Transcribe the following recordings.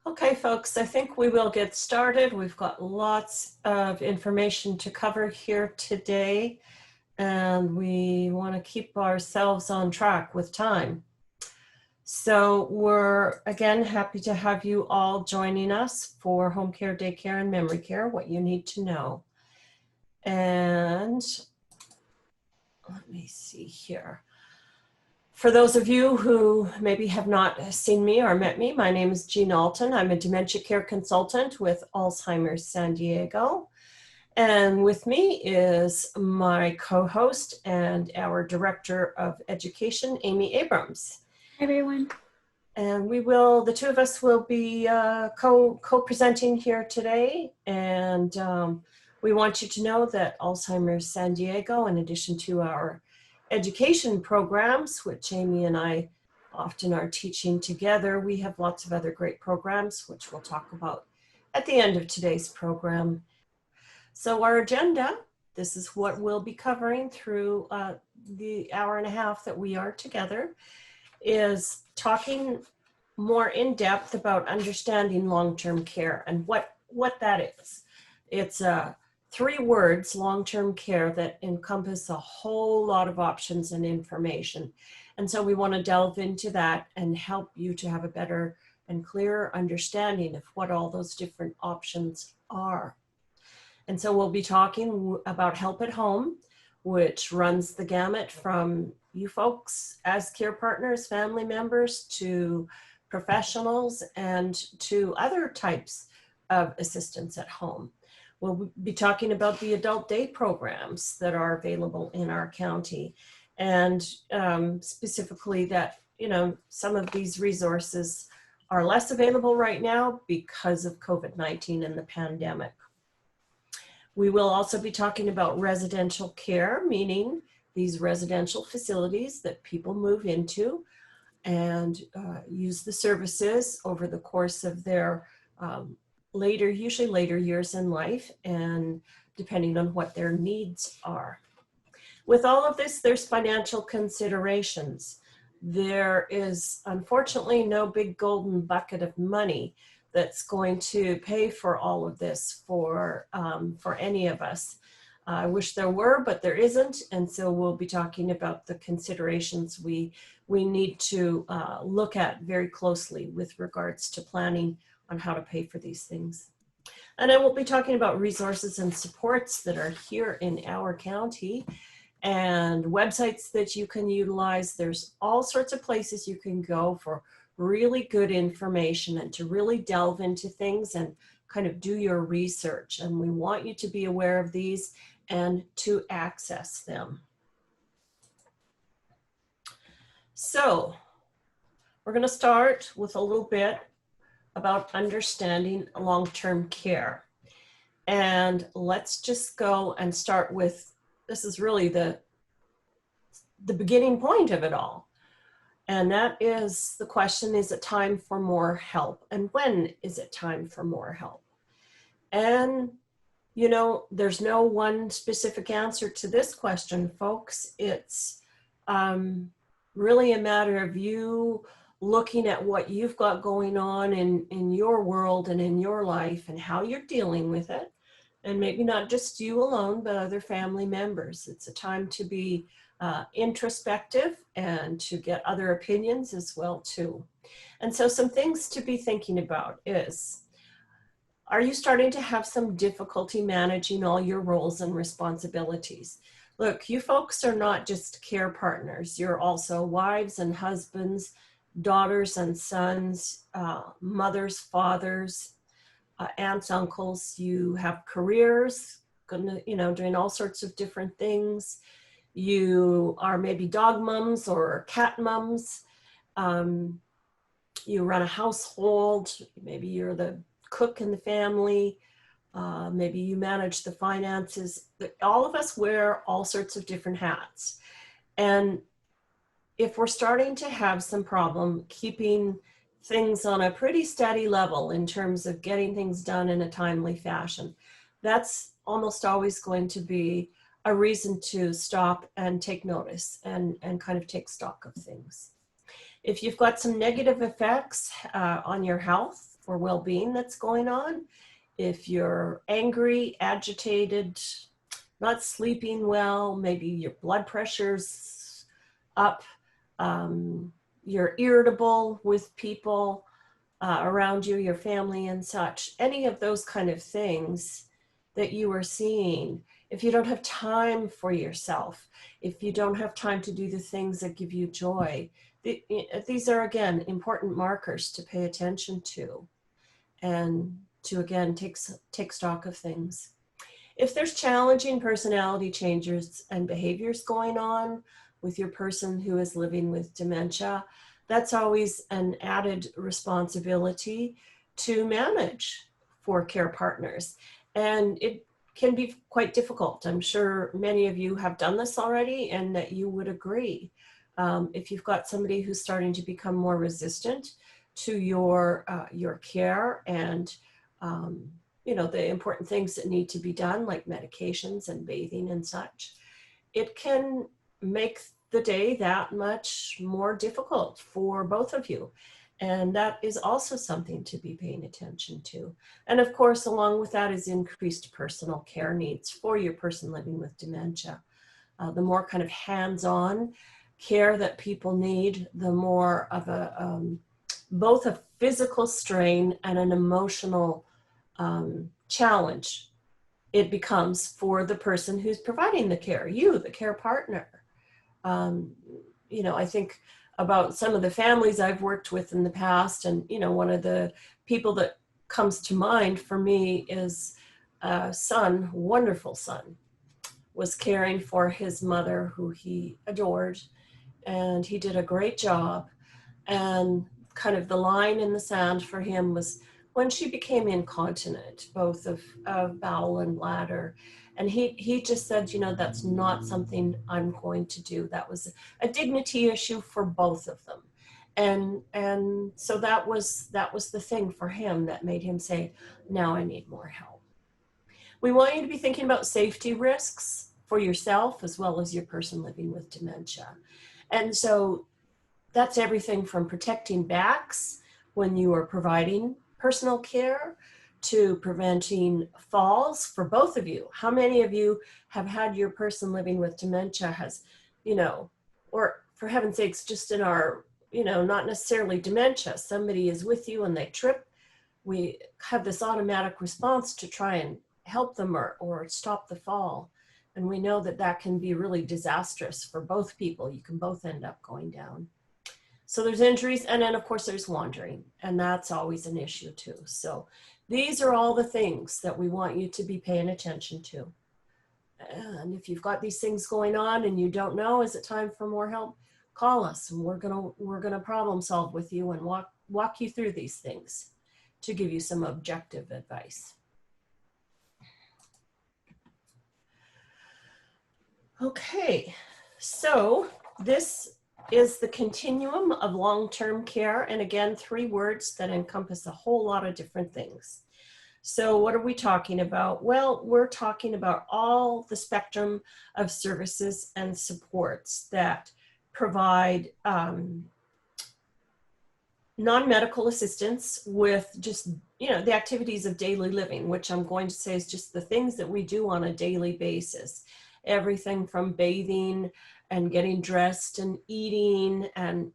Okay, folks, I think we will get started. We've got lots of information to cover here today, and we want to keep ourselves on track with time. So we're, again, happy to have you all joining us for home care, daycare, and memory care, what you need to know. And let me see here. For those of you who maybe have not seen me or met me, my name is Jean Alton. I'm a dementia care consultant with Alzheimer's San Diego. And with me is my co-host and our Director of Education, Amy Abrams. Hi, everyone. And the two of us will be co-presenting here today. And we want you to know that Alzheimer's San Diego, in addition to our education programs, which Amy and I often are teaching together, we have lots of other great programs, which we'll talk about at the end of today's program. So our agenda, this is what we'll be covering through the hour and a half that we are together, is talking more in depth about understanding long-term care and what that is. It's 3 words, long-term care, that encompass a whole lot of options and information. And so we want to delve into that and help you to have a better and clearer understanding of what all those different options are. And so we'll be talking about help at home, which runs the gamut from you folks as care partners, family members, to professionals, and to other types of assistance at home. We'll be talking about the adult day programs that are available in our county, and specifically that, some of these resources are less available right now because of COVID-19 and the pandemic. We will also be talking about residential care, meaning these residential facilities that people move into and use the services over the course of their usually later years in life, and depending on what their needs are. With all of this, there's financial considerations. There is unfortunately no big golden bucket of money that's going to pay for all of this for any of us. I wish there were, but there isn't. And so we'll be talking about the considerations we need to look at very closely with regards to planning on how to pay for these things. And I will be talking about resources and supports that are here in our county and websites that you can utilize. There's all sorts of places you can go for really good information and to really delve into things and kind of do your research. And we want you to be aware of these and to access them. So we're going to start with a little bit about understanding long-term care. And let's just go and start with, this is really the beginning point of it all. And that is the question, is it time for more help? And when is it time for more help? And, there's no one specific answer to this question, folks. It's really a matter of you looking at what you've got going on in your world and in your life and how you're dealing with it. And maybe not just you alone, but other family members. It's a time to be introspective and to get other opinions as well too. And so some things to be thinking about is, are you starting to have some difficulty managing all your roles and responsibilities? Look, you folks are not just care partners. You're also wives and husbands, daughters and sons, mothers, fathers, aunts, uncles. You have careers, doing all sorts of different things. You are maybe dog moms or cat moms. You run a household. Maybe you're the cook in the family. Maybe you manage the finances. All of us wear all sorts of different hats. And if we're starting to have some problem keeping things on a pretty steady level in terms of getting things done in a timely fashion, that's almost always going to be a reason to stop and take notice and kind of take stock of things. If you've got some negative effects on your health or well-being that's going on, if you're angry, agitated, not sleeping well, maybe your blood pressure's up, you're irritable with people around you, your family and such, any of those kind of things that you are seeing, if you don't have time for yourself, if you don't have time to do the things that give you joy, these are, again, important markers to pay attention to and to, again, take stock of things. If there's challenging personality changes and behaviors going on with your person who is living with dementia, that's always an added responsibility to manage for care partners. And it can be quite difficult. I'm sure many of you have done this already and that you would agree. If you've got somebody who's starting to become more resistant to your care and the important things that need to be done, like medications and bathing and such, it can make the day that much more difficult for both of you. And that is also something to be paying attention to. And of course, along with that is increased personal care needs for your person living with dementia. The more kind of hands-on care that people need, the more of a both a physical strain and an emotional challenge it becomes for the person who's providing the care, you, the care partner. I think about some of the families I've worked with in the past, and one of the people that comes to mind for me is a son, wonderful son, was caring for his mother who he adored, and he did a great job. And kind of the line in the sand for him was when she became incontinent, both of bowel and bladder. And he just said, that's not something I'm going to do. That was a dignity issue for both of them. And so that was the thing for him that made him say, now I need more help. We want you to be thinking about safety risks for yourself as well as your person living with dementia. And so that's everything from protecting backs when you are providing personal care to preventing falls for both of you. How many of you have had your person living with dementia has, or for heaven's sakes, just in our, not necessarily dementia, somebody is with you and they trip. We have this automatic response to try and help them or stop the fall. And we know that that can be really disastrous for both people. You can both end up going down. So there's injuries, and then of course there's wandering, and that's always an issue too. So these are all the things that we want you to be paying attention to. And if you've got these things going on and you don't know, is it time for more help? Call us, and we're gonna problem solve with you and walk you through these things to give you some objective advice. Okay, so this is the continuum of long-term care. And again, 3 words that encompass a whole lot of different things. So what are we talking about? Well, we're talking about all the spectrum of services and supports that provide non-medical assistance with just, the activities of daily living, which I'm going to say is just the things that we do on a daily basis. Everything from bathing and getting dressed and eating and,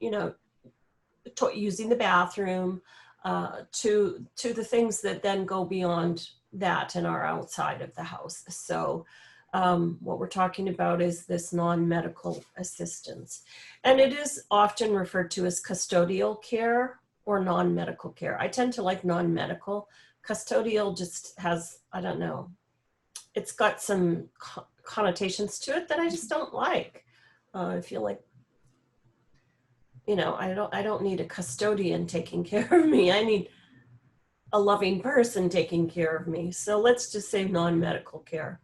using the bathroom to the things that then go beyond that and are outside of the house. So what we're talking about is this non-medical assistance. And it is often referred to as custodial care or non-medical care. I tend to like non-medical. Custodial just has, I don't know, it's got some connotations to it that I just don't like. I feel like, I don't need a custodian taking care of me. I need a loving person taking care of me. So let's just say non-medical care.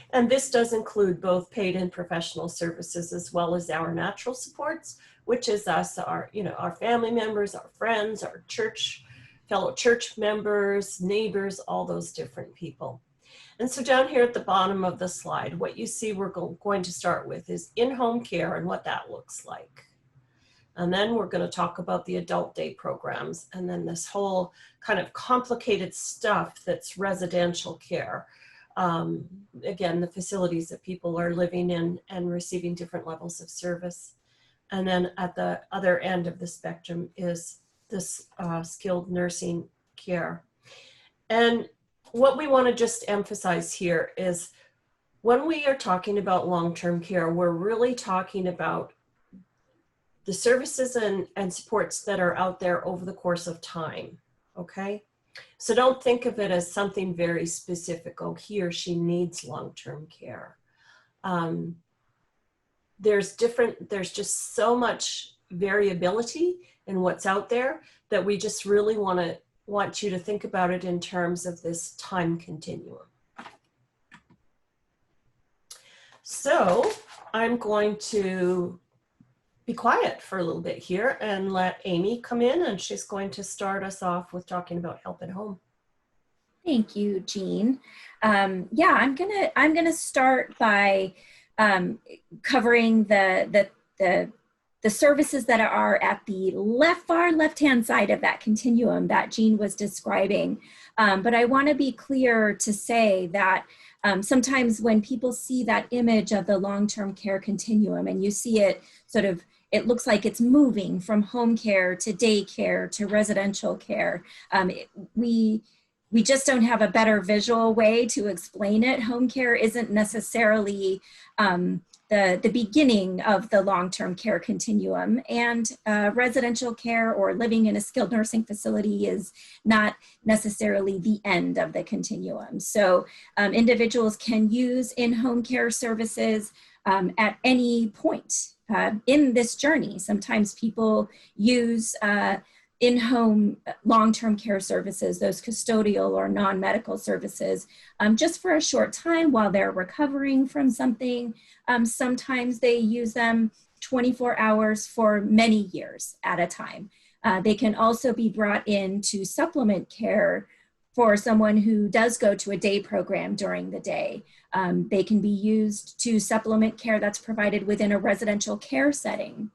And this does include both paid and professional services as well as our natural supports, which is us, our family members, our friends, our fellow church members, neighbors, all those different people. And so down here at the bottom of the slide, what you see we're going to start with is in-home care and what that looks like. And then we're going to talk about the adult day programs, and then this whole kind of complicated stuff that's residential care. Again, the facilities that people are living in and receiving different levels of service. And then at the other end of the spectrum is this skilled nursing care. And what we want to just emphasize here is when we are talking about long-term care, we're really talking about the services and supports that are out there over the course of time, okay? So don't think of it as something very specific. Oh, he or she needs long-term care. There's just so much variability in what's out there that we just really want you to think about it in terms of this time continuum. So I'm going to be quiet for a little bit here and let Amy come in, and she's going to start us off with talking about help at home. Thank you, Jean. Yeah, I'm gonna start by covering the services that are at the far left-hand side of that continuum that Jean was describing. But I want to be clear to say that sometimes when people see that image of the long-term care continuum and you see it sort of, it looks like it's moving from home care to day care to residential care. We just don't have a better visual way to explain it. Home care isn't necessarily the beginning of the long-term care continuum, and residential care or living in a skilled nursing facility is not necessarily the end of the continuum. So individuals can use in-home care services at any point in this journey. Sometimes people use in-home long-term care services, those custodial or non-medical services, just for a short time while they're recovering from something. Sometimes they use them 24 hours for many years at a time. They can also be brought in to supplement care for someone who does go to a day program during the day. They can be used to supplement care that's provided within a residential care setting.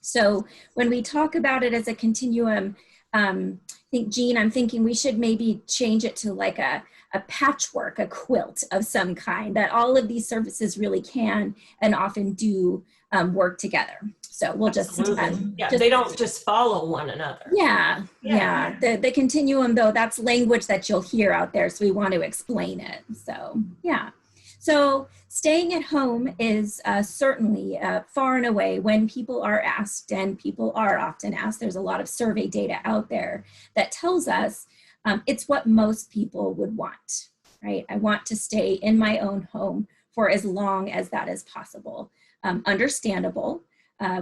So when we talk about it as a continuum, I think, Jean, I'm thinking we should maybe change it to like a patchwork, a quilt of some kind, that all of these services really can and often do work together. So we'll just, they don't just follow one another. Yeah. The continuum, though, that's language that you'll hear out there, so we want to explain it. So yeah. So staying at home is certainly far and away, when people are asked, and people are often asked, there's a lot of survey data out there that tells us it's what most people would want, right? I want to stay in my own home for as long as that is possible. Understandable.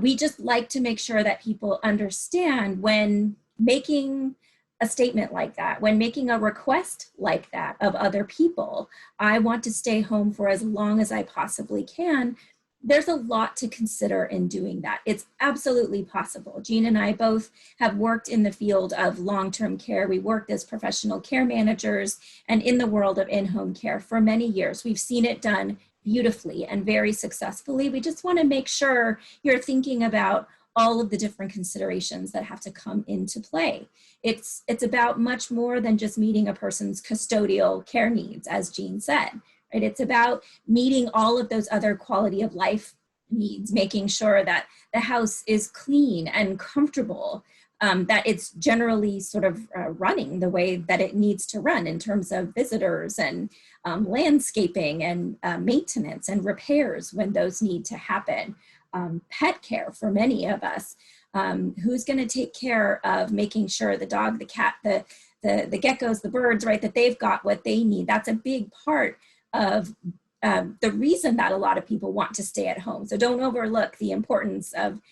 We just like to make sure that people understand when making a statement like that, when making a request like that of other people, I want to stay home for as long as I possibly can. There's a lot to consider in doing that. It's absolutely possible. Jean and I both have worked in the field of long-term care. We worked as professional care managers and in the world of in-home care for many years. We've seen it done beautifully and very successfully. We just want to make sure you're thinking about all of the different considerations that have to come into play. It's about much more than just meeting a person's custodial care needs, as Jean said, right? It's about meeting all of those other quality of life needs, making sure that the house is clean and comfortable, that it's generally sort of running the way that it needs to run in terms of visitors and landscaping and maintenance and repairs when those need to happen. Pet care for many of us. Who's going to take care of making sure the dog, the cat, the geckos, the birds, right, that they've got what they need? That's a big part of the reason that a lot of people want to stay at home. So don't overlook the importance of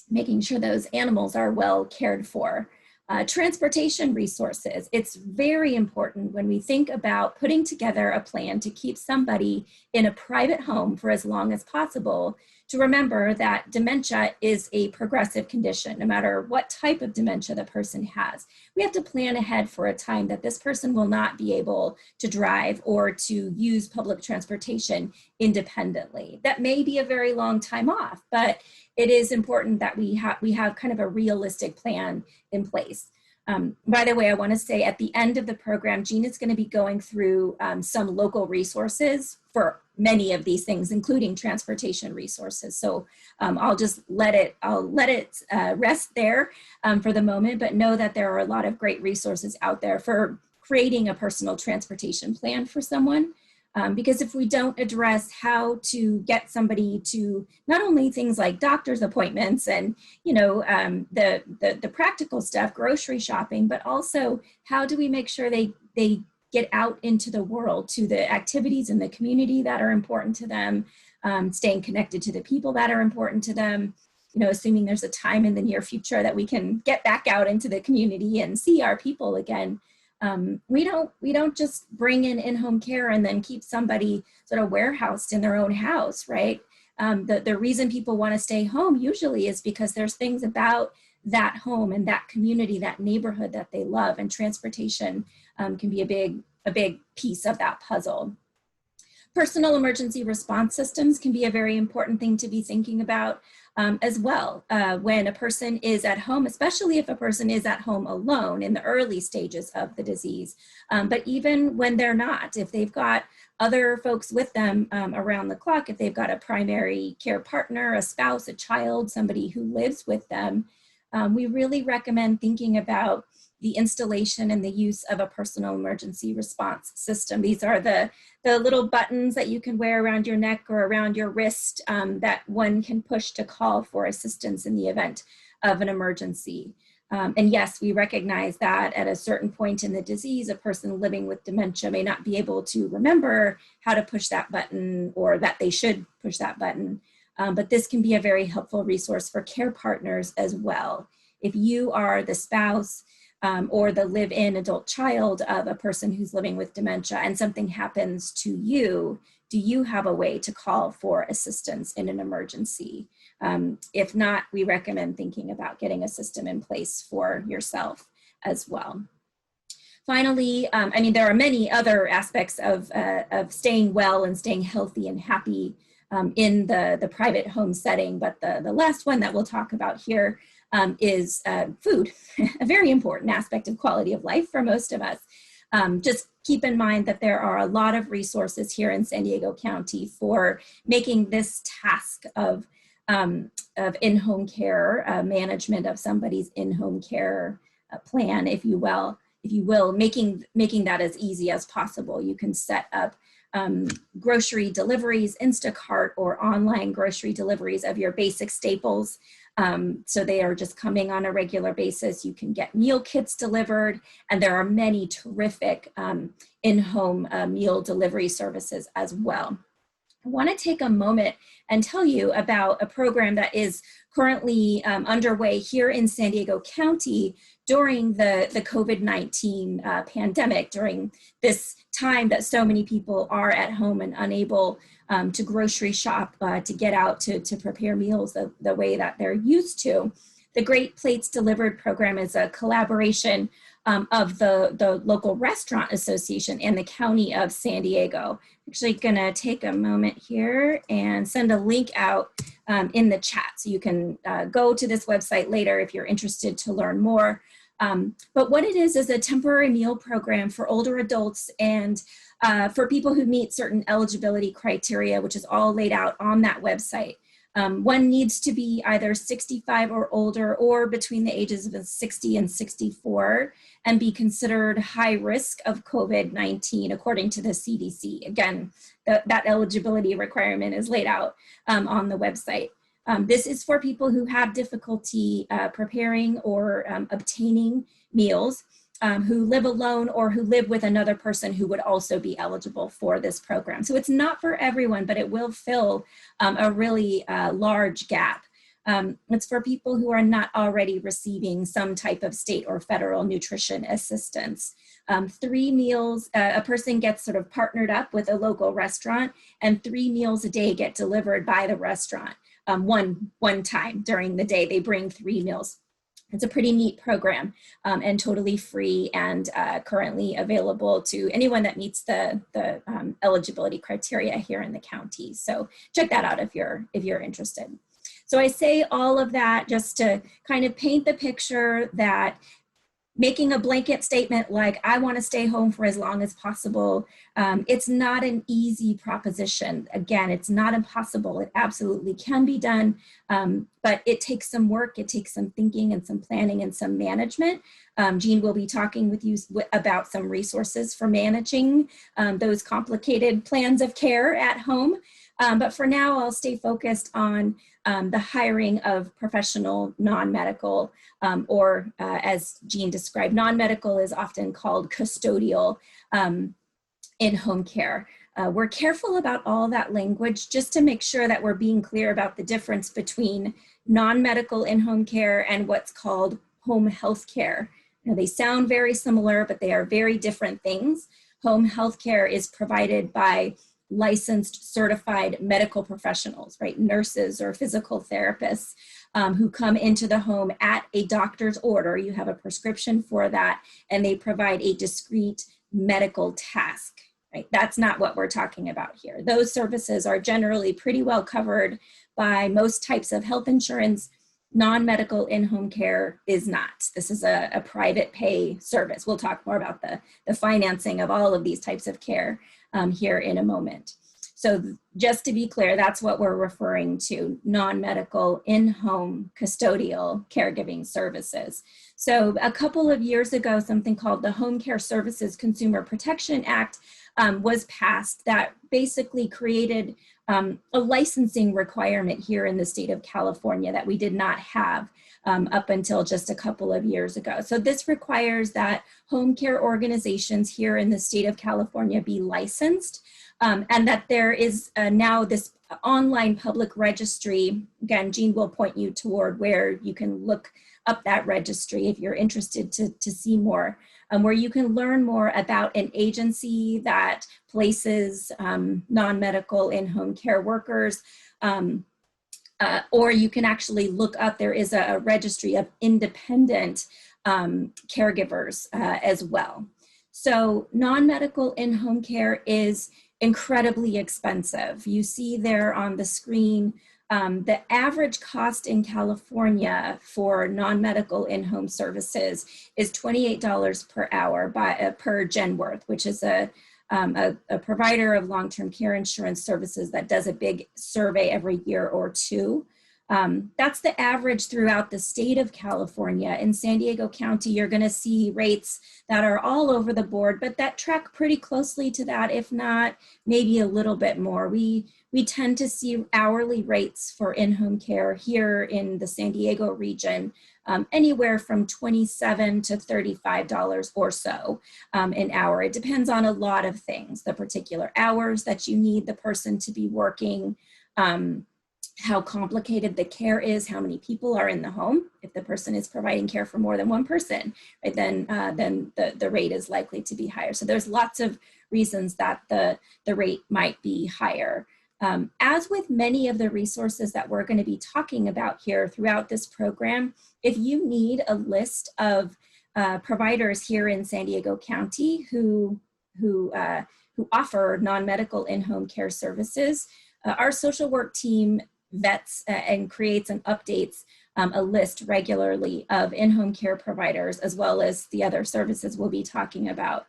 making sure those animals are well cared for. Transportation resources. It's very important when we think about putting together a plan to keep somebody in a private home for as long as possible to remember that dementia is a progressive condition, no matter what type of dementia the person has. We have to plan ahead for a time that this person will not be able to drive or to use public transportation independently. That may be a very long time off, but it is important that we have kind of a realistic plan in place. By the way, I want to say at the end of the program, Jean is going to be going through some local resources for many of these things, including transportation resources. So I'll let it rest there for the moment, but know that there are a lot of great resources out there for creating a personal transportation plan for someone. Because if we don't address how to get somebody to not only things like doctor's appointments and the practical stuff, grocery shopping, but also how do we make sure they get out into the world to the activities in the community that are important to them, staying connected to the people that are important to them, assuming there's a time in the near future that we can get back out into the community and see our people again. We don't just bring in-home care and then keep somebody sort of warehoused in their own house, right? The reason people want to stay home usually is because there's things about that home and that community, that neighborhood that they love, and transportation can be a big piece of that puzzle. Personal emergency response systems can be a very important thing to be thinking about as well when a person is at home, especially if a person is at home alone in the early stages of the disease. But even when they're not, if they've got other folks with them around the clock, if they've got a primary care partner, a spouse, a child, somebody who lives with them, we really recommend thinking about the installation and the use of a personal emergency response system. These are the little buttons that you can wear around your neck or around your wrist that one can push to call for assistance in the event of an emergency. And yes, we recognize that at a certain point in the disease, a person living with dementia may not be able to remember how to push that button or that they should push that button. But this can be a very helpful resource for care partners as well. If you are the spouse or the live-in adult child of a person who's living with dementia and something happens to you, do you have a way to call for assistance in an emergency? If not, we recommend thinking about getting a system in place for yourself as well. Finally, there are many other aspects of staying well and staying healthy and happy in the private home setting, but the last one that we'll talk about here is food, a very important aspect of quality of life for most of us. Just keep in mind that there are a lot of resources here in San Diego County for making this task of in-home care, management of somebody's in-home care plan, if you will, making that as easy as possible. You can set up grocery deliveries, Instacart or online grocery deliveries of your basic staples. So they are just coming on a regular basis. You can get meal kits delivered, and there are many terrific in-home meal delivery services as well. I want to take a moment and tell you about a program that is currently underway here in San Diego County during the COVID-19 pandemic, during this time that so many people are at home and unable to grocery shop, to get out to prepare meals the way that they're used to. The Great Plates Delivered program is a collaboration of the local restaurant association and the County of San Diego. I'm actually gonna take a moment here and send a link out in the chat. So you can go to this website later if you're interested to learn more. But what it is a temporary meal program for older adults and for people who meet certain eligibility criteria, which is all laid out on that website. One needs to be either 65 or older or between the ages of 60 and 64 and be considered high risk of COVID-19 according to the CDC. Again, that eligibility requirement is laid out on the website. This is for people who have difficulty preparing or obtaining meals, who live alone or who live with another person who would also be eligible for this program. So it's not for everyone, but it will fill a really large gap. It's for people who are not already receiving some type of state or federal nutrition assistance. 3 meals, a person gets sort of partnered up with a local restaurant, and 3 meals a day get delivered by the restaurant. one time during the day. They bring 3 meals. It's a pretty neat program, and totally free, and currently available to anyone that meets the eligibility criteria here in the county. So check that out if you're interested. So I say all of that just to kind of paint the picture that making a blanket statement like, I want to stay home for as long as possible, it's not an easy proposition. Again, it's not impossible. It absolutely can be done, but it takes some work, it takes some thinking and some planning and some management. Jean will be talking with you about some resources for managing those complicated plans of care at home. But for now, I'll stay focused on the hiring of professional non-medical, or as Jean described, non-medical is often called custodial in-home care. We're careful about all that language just to make sure that we're being clear about the difference between non-medical in-home care and what's called home health care. Now, they sound very similar, but they are very different things. Home health care is provided by licensed, certified medical professionals, right? Nurses or physical therapists who come into the home at a doctor's order. You have a prescription for that, and they provide a discrete medical task, right? That's not what we're talking about here. Those services are generally pretty well covered by most types of health insurance. Non-medical in-home care is not. This is a private pay service. We'll talk more about the financing of all of these types of care here in a moment. So just to be clear, that's what we're referring to, non-medical in-home custodial caregiving services. So a couple of years ago, something called the Home Care Services Consumer Protection Act was passed that basically created a licensing requirement here in the state of California that we did not have up until just a couple of years ago. So this requires that home care organizations here in the state of California be licensed, and that there is now this online public registry. Again, Jean will point you toward where you can look up that registry if you're interested to see more, where you can learn more about an agency that places non-medical in-home care workers, or you can actually look up, there is a registry of independent caregivers as well. So non-medical in-home care is incredibly expensive. You see there on the screen, the average cost in California for non-medical in-home services is $28 per hour per Genworth, which is a provider of long-term care insurance services that does a big survey every year or two. That's the average throughout the state of California. In San Diego County, you're going to see rates that are all over the board, but that track pretty closely to that, if not maybe a little bit more. We tend to see hourly rates for in-home care here in the San Diego region, anywhere from $27 to $35 or so an hour. It depends on a lot of things, the particular hours that you need the person to be working, how complicated the care is, how many people are in the home. If the person is providing care for more than one person, right, then the rate is likely to be higher. So there's lots of reasons that the rate might be higher. As with many of the resources that we're going to be talking about here throughout this program, if you need a list of providers here in San Diego County who offer non-medical in-home care services, our social work team vets and creates and updates a list regularly of in-home care providers, as well as the other services we'll be talking about.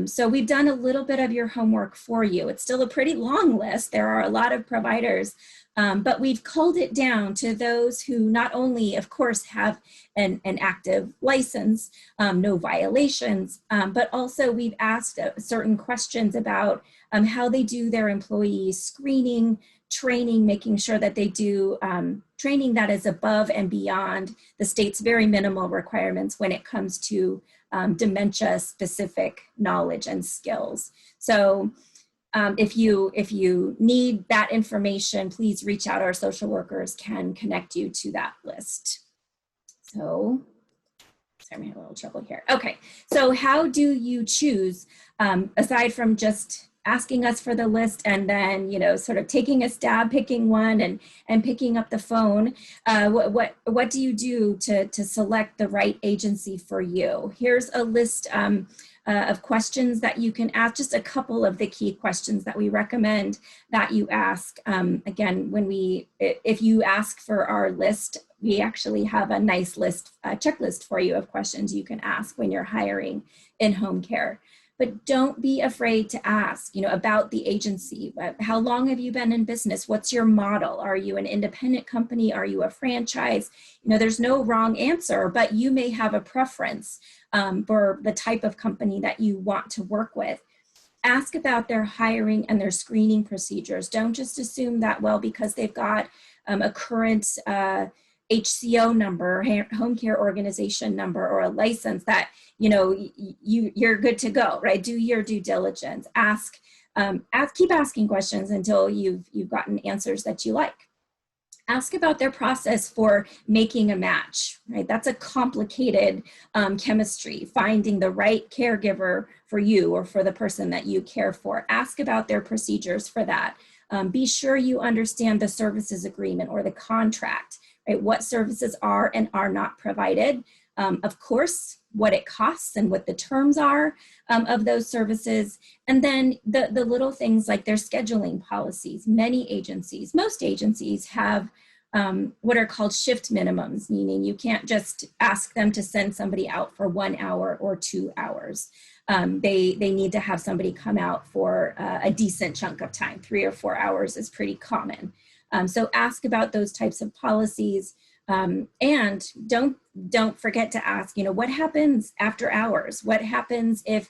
So we've done a little bit of your homework for you. It's still a pretty long list. There are a lot of providers, but we've culled it down to those who not only, of course, have an active license, no violations, but also we've asked certain questions about how they do their employee screening, training, making sure that they do training that is above and beyond the state's very minimal requirements when it comes to dementia-specific knowledge and skills. So if you need that information, please reach out. Our social workers can connect you to that list. So, sorry, I'm having a little trouble here. Okay, so how do you choose, aside from just asking us for the list and then, you know, sort of taking a stab, picking one and picking up the phone. What do you do to select the right agency for you? Here's a list of questions that you can ask, just a couple of the key questions that we recommend that you ask. Again, if you ask for our list, we actually have a nice list, checklist for you of questions you can ask when you're hiring in-home care. But don't be afraid to ask, you know, about the agency. How long have you been in business? What's your model? Are you an independent company? Are you a franchise? You know, there's no wrong answer, but you may have a preference for the type of company that you want to work with. Ask about their hiring and their screening procedures. Don't just assume that, well, because they've got a current HCO number, home care organization number, or a license, that, you know, you're good to go, right? Do your due diligence. Keep asking questions until you've gotten answers that you like. Ask about their process for making a match, right? That's a complicated chemistry, finding the right caregiver for you or for the person that you care for. Ask about their procedures for that. Be sure you understand the services agreement or the contract, right? What services are and are not provided. Of course, what it costs and what the terms are of those services. And then the little things like their scheduling policies. Most agencies have what are called shift minimums, meaning you can't just ask them to send somebody out for 1 hour or 2 hours. They need to have somebody come out for a decent chunk of time. 3 or 4 hours is pretty common. So ask about those types of policies. And don't forget to ask, you know, what happens after hours? What happens if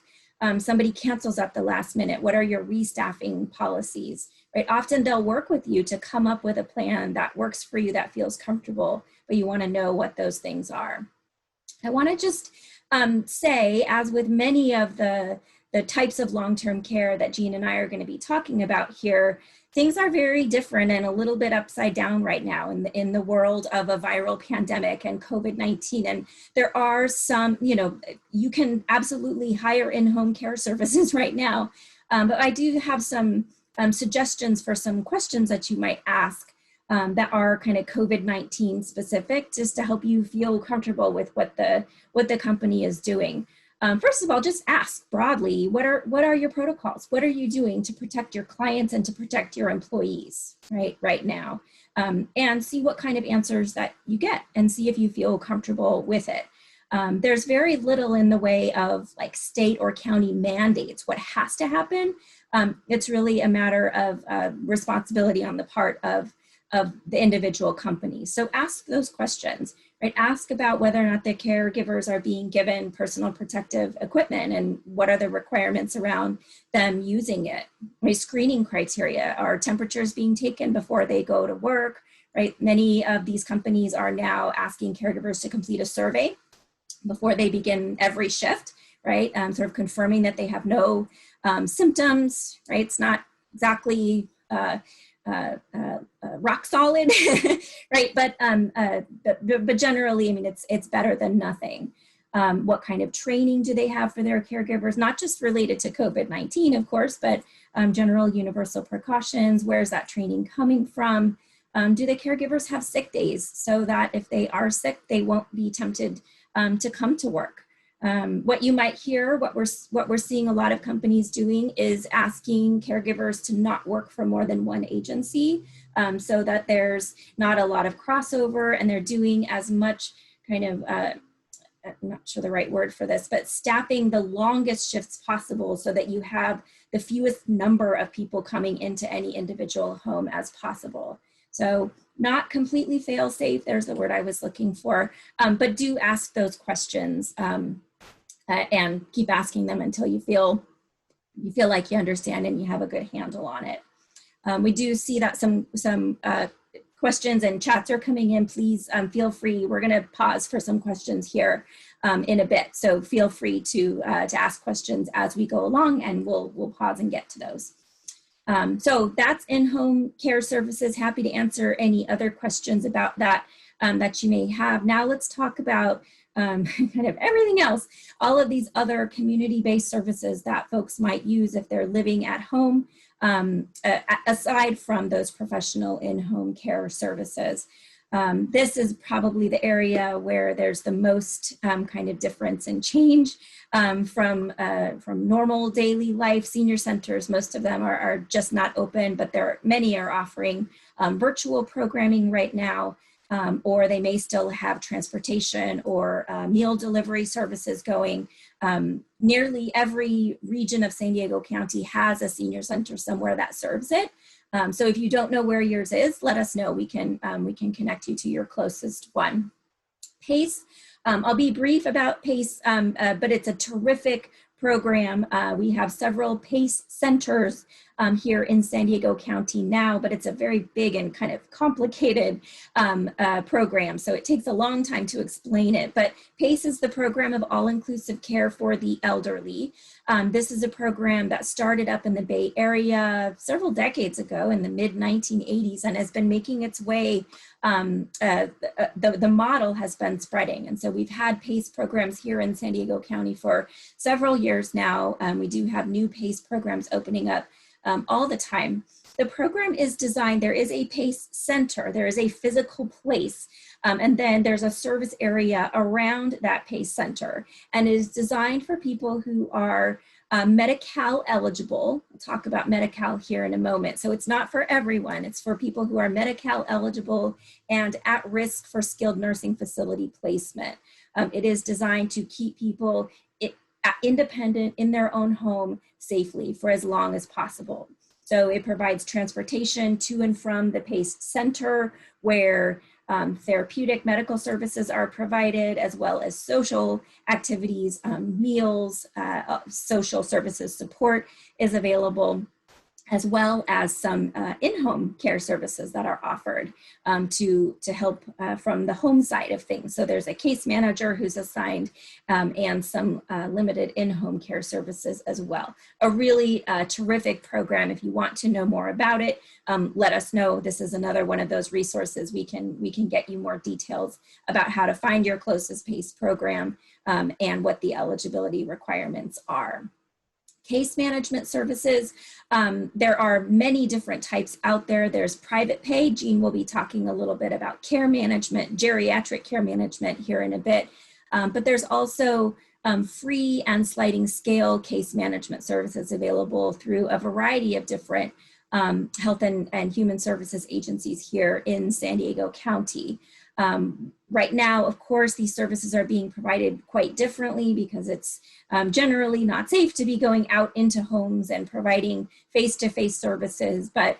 somebody cancels at the last minute? What are your restaffing policies, right? Often they'll work with you to come up with a plan that works for you, that feels comfortable, but you want to know what those things are. I want to just say, as with many of the types of long-term care that Jean and I are going to be talking about here, things are very different and a little bit upside down right now in the world of a viral pandemic and COVID-19. And there are some, you know, you can absolutely hire in-home care services right now. But I do have some suggestions for some questions that you might ask that are kind of COVID-19 specific, just to help you feel comfortable with what the company is doing. First of all, just ask broadly, what are your protocols? What are you doing to protect your clients and to protect your employees right now? And see what kind of answers that you get and see if you feel comfortable with it. There's very little in the way of like state or county mandates, what has to happen. It's really a matter of responsibility on the part of the individual company. So ask those questions, right? Ask about whether or not the caregivers are being given personal protective equipment and what are the requirements around them using it. Right? Screening criteria, are temperatures being taken before they go to work, right? Many of these companies are now asking caregivers to complete a survey before they begin every shift, right? Sort of confirming that they have no symptoms, right? It's not exactly rock solid, right? But generally, I mean, it's better than nothing. What kind of training do they have for their caregivers? Not just related to COVID-19, of course, but general universal precautions. Where's that training coming from? Do the caregivers have sick days so that if they are sick, they won't be tempted to come to work? What you might hear, what we're seeing a lot of companies doing is asking caregivers to not work for more than one agency, so that there's not a lot of crossover and they're doing as much kind of, I'm not sure the right word for this, but staffing the longest shifts possible so that you have the fewest number of people coming into any individual home as possible. So not completely fail safe, there's the word I was looking for, but do ask those questions. And keep asking them until you feel like you understand and you have a good handle on it. We do see that some questions and chats are coming in. Please feel free. We're going to pause for some questions here in a bit. So feel free to ask questions as we go along, and we'll pause and get to those. So that's in-home care services. Happy to answer any other questions about that that you may have. Now let's talk about kind of everything else, all of these other community-based services that folks might use if they're living at home, aside from those professional in-home care services. This is probably the area where there's the most kind of difference and change from normal daily life. Senior centers, most of them are just not open, but many are offering virtual programming right now, or they may still have transportation or meal delivery services going. Nearly every region of San Diego County has a senior center somewhere that serves it. So if you don't know where yours is, let us know. We can connect you to your closest one. PACE, I'll be brief about PACE, but it's a terrific program. We have several PACE centers here in San Diego County now, but it's a very big and kind of complicated program, so it takes a long time to explain it. But PACE is the program of all-inclusive care for the elderly. This is a program that started up in the Bay Area several decades ago in the mid-1980s and has been making its way. The model has been spreading, and so we've had PACE programs here in San Diego County for several years now. We do have new PACE programs opening up all the time. The program is designed, there is a PACE center, there is a physical place, and then there's a service area around that PACE center, and it is designed for people who are Medi-Cal eligible. We'll talk about Medi-Cal here in a moment. So it's not for everyone, it's for people who are Medi-Cal eligible and at risk for skilled nursing facility placement. It is designed to keep people independent in their own home safely for as long as possible. So it provides transportation to and from the PACE center where therapeutic medical services are provided, as well as social activities, meals, social services support is available, as well as some in-home care services that are offered to help from the home side of things. So there's a case manager who's assigned and some limited in-home care services as well. A really terrific program. If you want to know more about it, let us know. This is another one of those resources. We can get you more details about how to find your closest PACE program and what the eligibility requirements are. Case management services, there are many different types out there. There's private pay. Jean will be talking a little bit about care management, geriatric care management here in a bit. But there's also free and sliding scale case management services available through a variety of different health and human services agencies here in San Diego County. Right now, of course, these services are being provided quite differently because it's generally not safe to be going out into homes and providing face-to-face services, but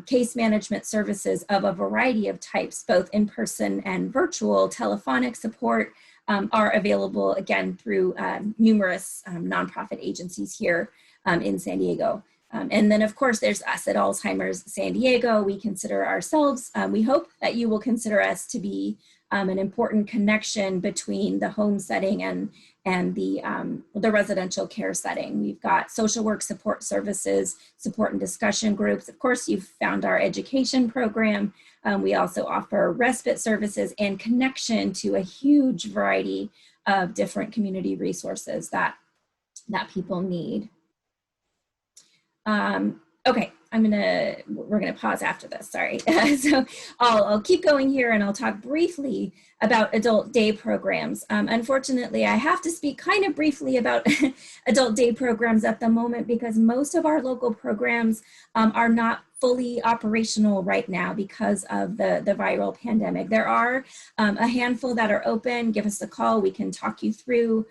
case management services of a variety of types, both in-person and virtual, telephonic support are available, again, through numerous nonprofit agencies here in San Diego. And then, of course, there's us at Alzheimer's San Diego. We consider ourselves, we hope that you will consider us to be an important connection between the home setting and the residential care setting. We've got social work support services, support and discussion groups. Of course, you've found our education program. We also offer respite services and connection to a huge variety of different community resources that people need. Okay, we're gonna pause after this, sorry. So I'll keep going here and I'll talk briefly about adult day programs. Unfortunately, I have to speak kind of briefly about adult day programs at the moment because most of our local programs are not fully operational right now because of the viral pandemic. There are a handful that are open. Give us a call. We can talk you through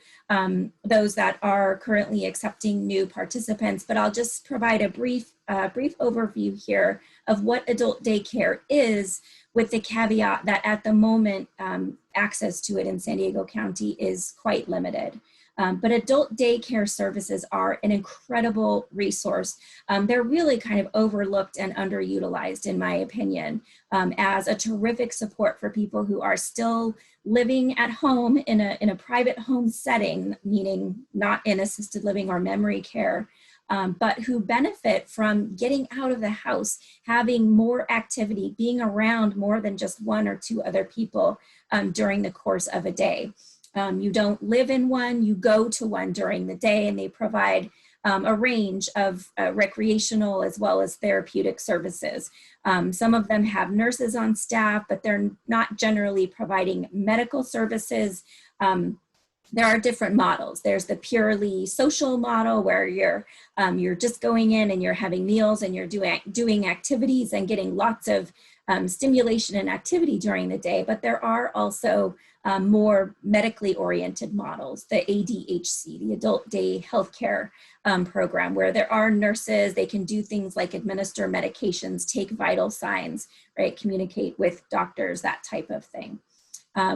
those that are currently accepting new participants, but I'll just provide a brief overview here of what adult daycare is, with the caveat that at the moment, access to it in San Diego County is quite limited. But adult daycare services are an incredible resource. They're really kind of overlooked and underutilized, in my opinion, as a terrific support for people who are still living at home in a private home setting, meaning not in assisted living or memory care, but who benefit from getting out of the house, having more activity, being around more than just one or two other people during the course of a day. You don't live in one, you go to one during the day, and they provide a range of recreational as well as therapeutic services. Some of them have nurses on staff, but they're not generally providing medical services. There are different models. There's the purely social model where you're just going in and you're having meals and you're doing activities and getting lots of stimulation and activity during the day. But there are also more medically oriented models, the ADHC, the Adult Day Healthcare Program, where there are nurses. They can do things like administer medications, take vital signs, right, communicate with doctors, that type of thing.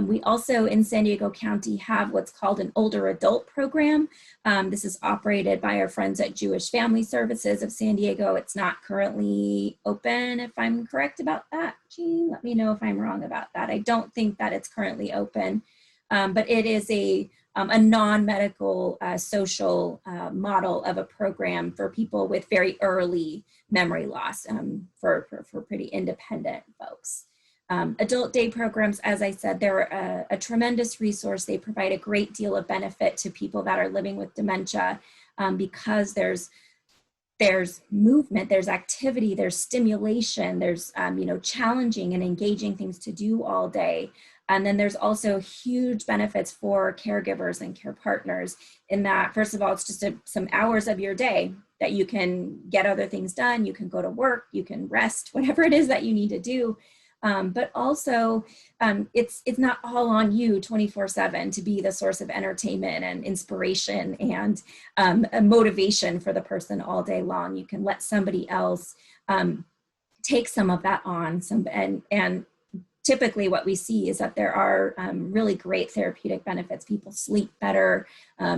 We also in San Diego County have what's called an older adult program. This is operated by our friends at Jewish Family Services of San Diego. It's not currently open, if I'm correct about that. Jean, let me know if I'm wrong about that. I don't think that it's currently open, but it is a non-medical social model of a program for people with very early memory loss, for pretty independent folks. Adult day programs, as I said, they're a tremendous resource. They provide a great deal of benefit to people that are living with dementia because there's movement, there's activity, there's stimulation, there's challenging and engaging things to do all day. And then there's also huge benefits for caregivers and care partners in that, first of all, it's just some hours of your day that you can get other things done. You can go to work, you can rest, whatever it is that you need to do. But also, it's not all on you 24/7 to be the source of entertainment and inspiration and a motivation for the person all day long. You can let somebody else take some of that on. And typically what we see is that there are really great therapeutic benefits. People sleep better,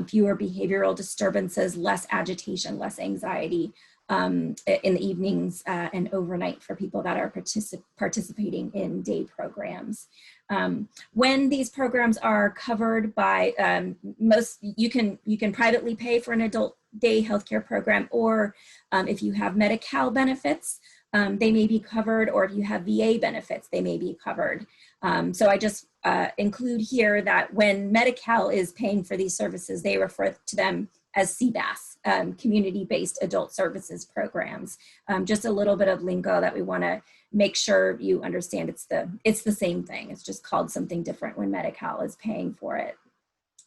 fewer behavioral disturbances, less agitation, less anxiety. In the evenings and overnight for people that are participating in day programs. When these programs are covered by you can privately pay for an adult day healthcare program, or if you have Medi-Cal benefits, they may be covered, or if you have VA benefits, they may be covered. So I just include here that when Medi-Cal is paying for these services, they refer to them as CBAS, community-based adult services programs. Just a little bit of lingo that we want to make sure you understand. It's the same thing. It's just called something different when Medi-Cal is paying for it.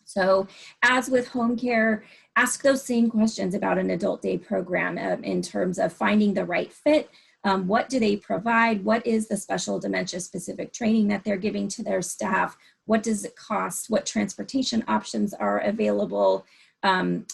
So as with home care, ask those same questions about an adult day program in terms of finding the right fit. What do they provide? What is the special dementia specific training that they're giving to their staff? What does it cost? What transportation options are available?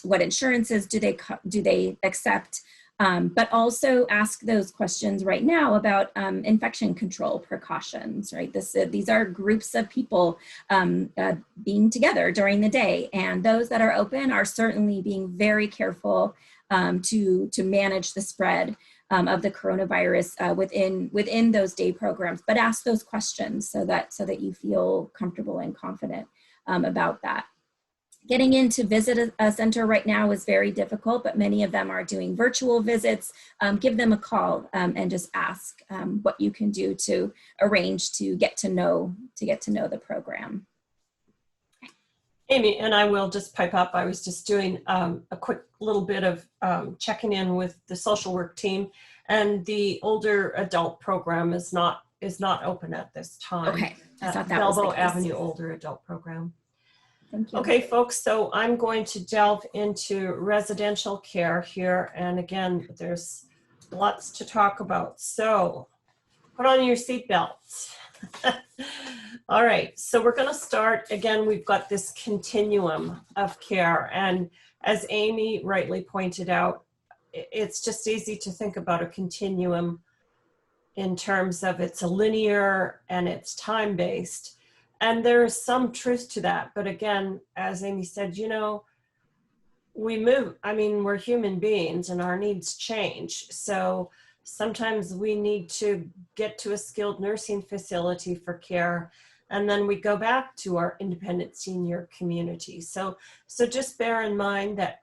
What insurances do they accept? But also ask those questions right now about infection control precautions, right? These are groups of people being together during the day, and those that are open are certainly being very careful to manage the spread of the coronavirus within those day programs. But ask those questions so that you feel comfortable and confident about that. Getting in to visit a center right now is very difficult, but many of them are doing virtual visits. Give them a call and just ask what you can do to arrange to get to know the program. Amy, and I will just pipe up. I was just doing a quick little bit of checking in with the social work team, and the older adult program is not open at this time. Okay, I thought that was the Belleville case. Avenue older adult program. Thank you. Okay, folks, so I'm going to delve into residential care here. And again, there's lots to talk about. So put on your seatbelts. All right, so we're going to start. Again, we've got this continuum of care. And as Amy rightly pointed out, it's just easy to think about a continuum in terms of it's a linear and it's time-based. And there's some truth to that. But again, as Amy said, we move. I mean, we're human beings and our needs change. So sometimes we need to get to a skilled nursing facility for care, and then we go back to our independent senior community. So just bear in mind that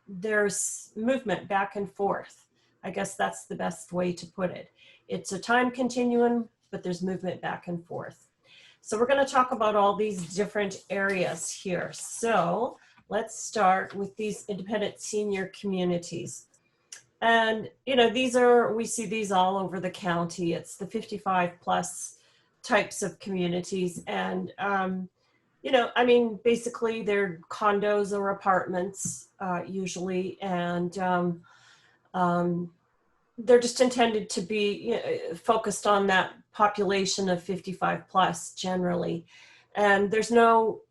there's movement back and forth. I guess that's the best way to put it. It's a time continuum, but there's movement back and forth. So we're going to talk about all these different areas here. So let's start with these independent senior communities. And, you know, we see these all over the county. It's the 55 plus types of communities. And, you know, I mean, basically they're condos or apartments usually. And they're just intended to be focused on that population of 55 plus generally. And there's no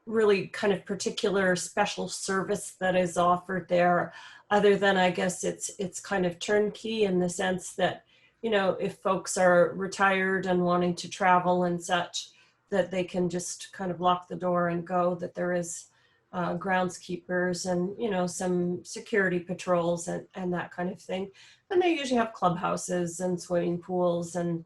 really kind of particular special service that is offered there, other than I guess it's kind of turnkey in the sense that, you know, if folks are retired and wanting to travel and such, that they can just kind of lock the door and go, that there is groundskeepers and, you know, some security patrols and that kind of thing. And they usually have clubhouses and swimming pools and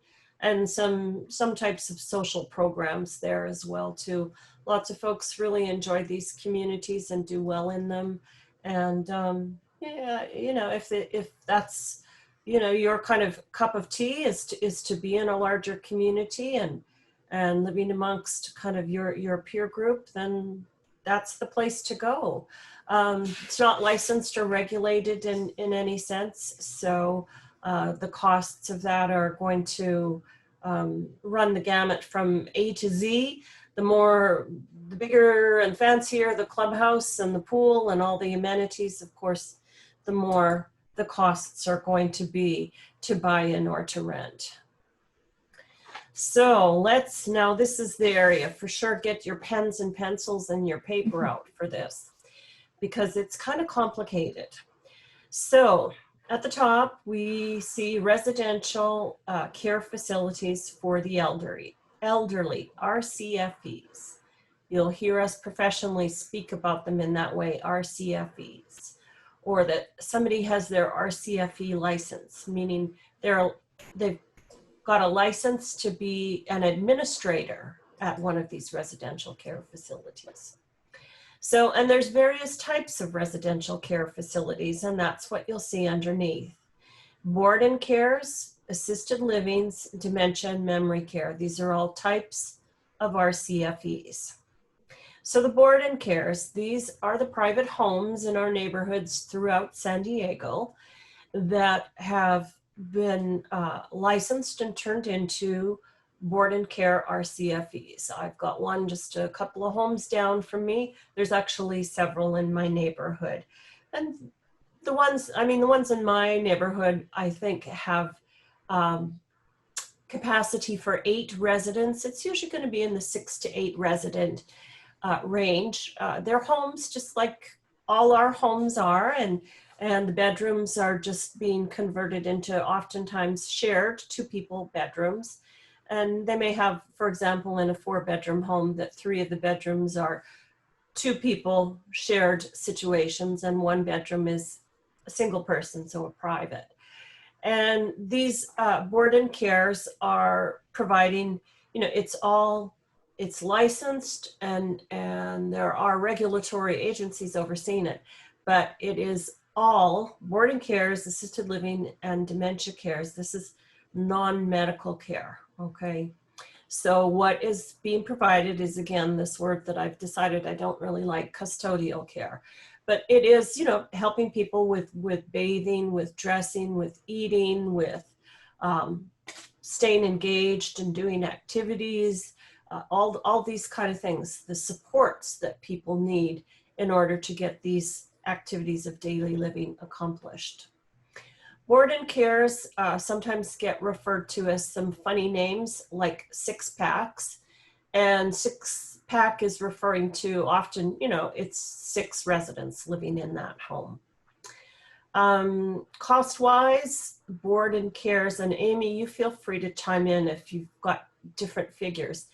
some types of social programs there as well too. Lots of folks really enjoy these communities and do well in them. And yeah, you know, if that's, you know, your kind of cup of tea is to be in a larger community and living amongst kind of your peer group, then that's the place to go. It's not licensed or regulated in any sense. So the costs of that are going to run the gamut from A to Z. The bigger and fancier the clubhouse and the pool and all the amenities, of course, the more the costs are going to be to buy in or to rent. So now this is the area for sure. Get your pens and pencils and your paper out for this, because it's kind of complicated. So at the top, we see residential care facilities for the elderly, RCFEs. You'll hear us professionally speak about them in that way, RCFEs, or that somebody has their RCFE license, meaning they've got a license to be an administrator at one of these residential care facilities. So, and there's various types of residential care facilities, and that's what you'll see underneath. Board and cares, assisted livings, dementia, and memory care. These are all types of RCFEs. So the board and cares, these are the private homes in our neighborhoods throughout San Diego that have been licensed and turned into board and care RCFEs. I've got one just a couple of homes down from me. There's actually several in my neighborhood. And the ones in my neighborhood, I think have capacity for 8 residents. It's usually going to be in the 6 to 8 resident range. They're homes just like all our homes are, and the bedrooms are just being converted into oftentimes shared 2-people bedrooms. And they may have, for example, in a 4-bedroom home, that 3 of the bedrooms are 2-people shared situations, and 1 bedroom is a single person, so a private. And these board and cares are providing, you know, it's licensed and there are regulatory agencies overseeing it, but it is all board and cares, assisted living, and dementia cares. This is non-medical care, okay? So what is being provided is, again, this word that I've decided I don't really like, custodial care. But it is, you know, helping people with bathing, with dressing, with eating, with staying engaged and doing activities, all these kind of things, the supports that people need in order to get these activities of daily living accomplished. Board and cares sometimes get referred to as some funny names like 6-packs, and 6-pack is referring to often, you know, it's 6 residents living in that home. Cost-wise, board and cares, and Amy, you feel free to chime in if you've got different figures,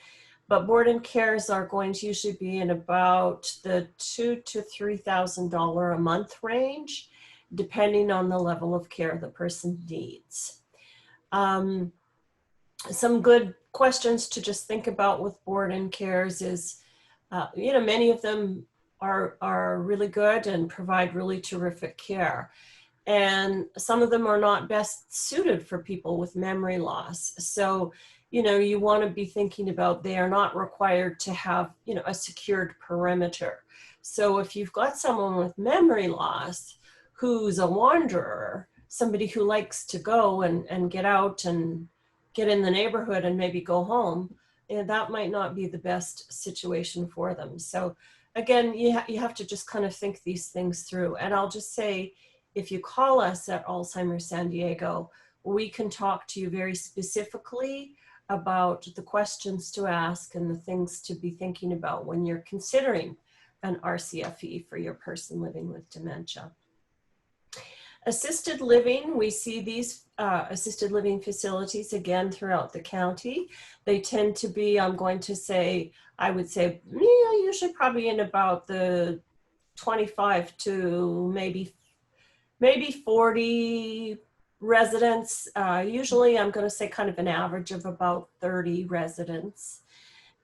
but board and cares are going to usually be in about the $2,000 to $3,000 a month range, depending on the level of care the person needs. Some good questions to just think about with board and cares is, you know, many of them are really good and provide really terrific care. And some of them are not best suited for people with memory loss. So you want to be thinking about they are not required to have, a secured perimeter. So if you've got someone with memory loss who's a wanderer, somebody who likes to go and get out and get in the neighborhood and maybe go home, that might not be the best situation for them. So again, you have to just kind of think these things through. And I'll just say, if you call us at Alzheimer's San Diego, we can talk to you very specifically about the questions to ask and the things to be thinking about when you're considering an RCFE for your person living with dementia. Assisted living, we see these assisted living facilities again throughout the county. They tend to be, I would say, usually probably in about the 25 to maybe 40 residents. Usually I'm going to say kind of an average of about 30 residents.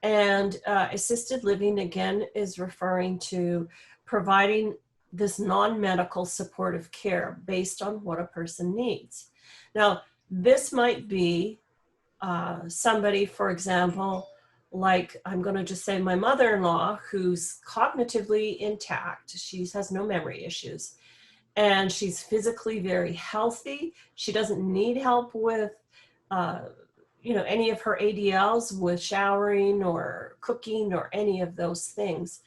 And assisted living, again, is referring to providing this non-medical supportive care based on what a person needs. Now, this might be somebody, for example, like I'm going to just say my mother-in-law, who's cognitively intact. She has no memory issues, and she's physically very healthy. She doesn't need help with any of her ADLs, with showering or cooking or any of those things.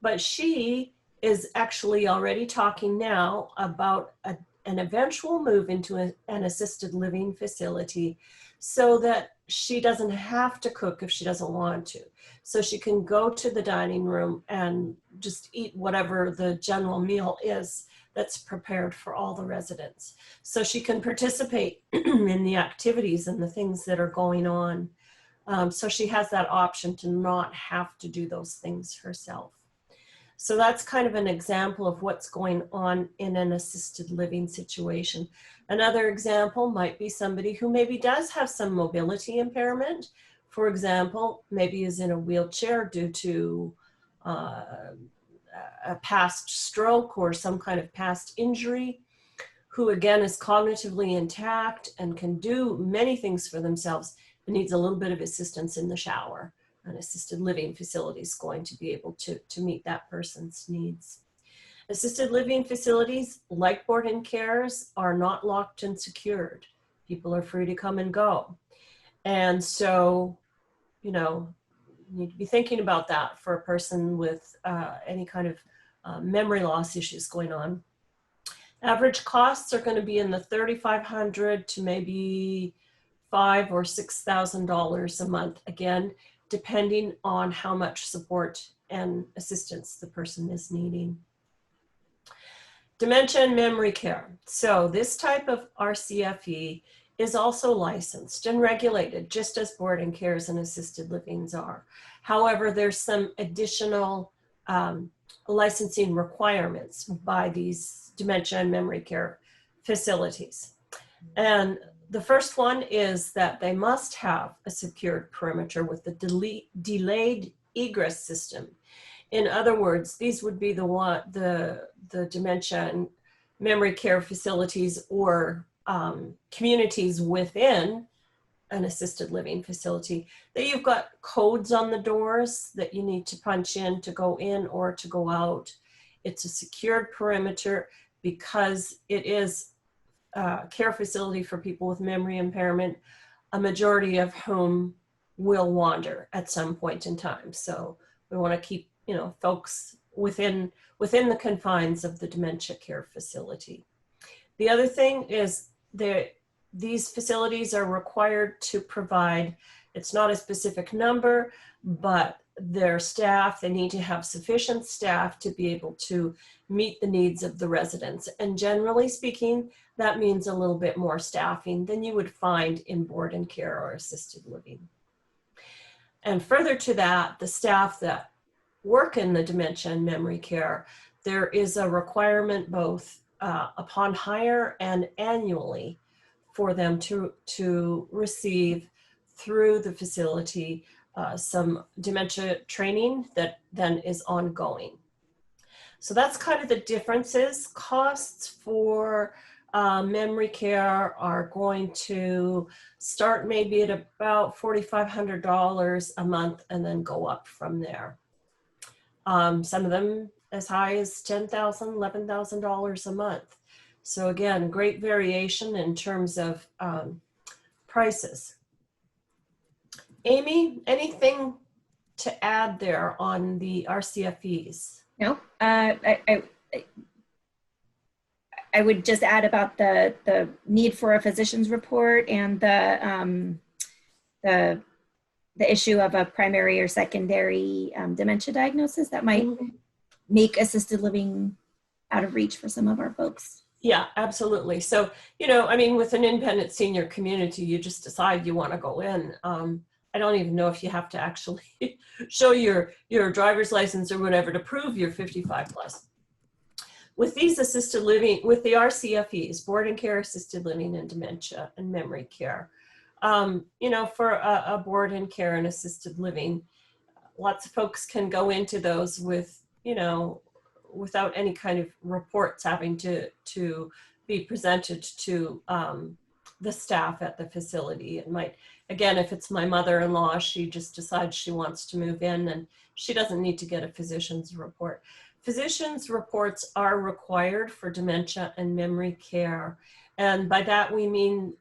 But she is actually already talking now about an eventual move into an assisted living facility so that she doesn't have to cook if she doesn't want to. So she can go to the dining room and just eat whatever the general meal is that's prepared for all the residents. So she can participate in the activities and the things that are going on. So she has that option to not have to do those things herself. So that's kind of an example of what's going on in an assisted living situation. Another example might be somebody who maybe does have some mobility impairment. For example, maybe is in a wheelchair due to a past stroke or some kind of past injury, who again is cognitively intact and can do many things for themselves, but needs a little bit of assistance in the shower. An assisted living facility is going to be able to meet that person's needs. Assisted living facilities, like board-in cares, are not locked and secured. People are free to come and go. And so, you need to be thinking about that for a person with any kind of memory loss issues going on. Average costs are going to be in the $3,500 to maybe $5,000 or $6,000 a month, again, depending on how much support and assistance the person is needing. Dementia and memory care. So this type of RCFE is also licensed and regulated, just as board-in cares and assisted livings are. However, there's some additional licensing requirements by these dementia and memory care facilities. And the first one is that they must have a secured perimeter with a delayed egress system. In other words, these would be the dementia and memory care facilities or communities within an assisted living facility that you've got codes on the doors that you need to punch in to go in or to go out. It's a secured perimeter because it is a care facility for people with memory impairment, a majority of whom will wander at some point in time. So we want to keep, folks within the confines of the dementia care facility. The other thing is these facilities are required to provide, it's not a specific number, but their staff, they need to have sufficient staff to be able to meet the needs of the residents. And generally speaking, that means a little bit more staffing than you would find in board-in care or assisted living. And further to that, the staff that work in the dementia and memory care, there is a requirement both upon hire and annually for them to receive through the facility some dementia training that then is ongoing. So that's kind of the differences. Costs for Memory care are going to start maybe at about $4,500 a month and then go up from there. Some of them as high as $10,000, $11,000 a month. So again, great variation in terms of prices. Amy, anything to add there on the RCFEs? No, I would just add about the need for a physician's report and the issue of a primary or secondary dementia diagnosis that might make assisted living out of reach for some of our folks. Yeah, absolutely. So, I mean, with an independent senior community, you just decide you want to go in. I don't even know if you have to actually show your driver's license or whatever to prove you're 55 plus. With these assisted living, with the RCFEs, board and care assisted living and dementia and memory care, for a board and care and assisted living, lots of folks can go into those with, without any kind of reports having to be presented to the staff at the facility. It might, again, if it's my mother-in-law, she just decides she wants to move in and she doesn't need to get a physician's report. Physician's reports are required for dementia and memory care. And by that we mean,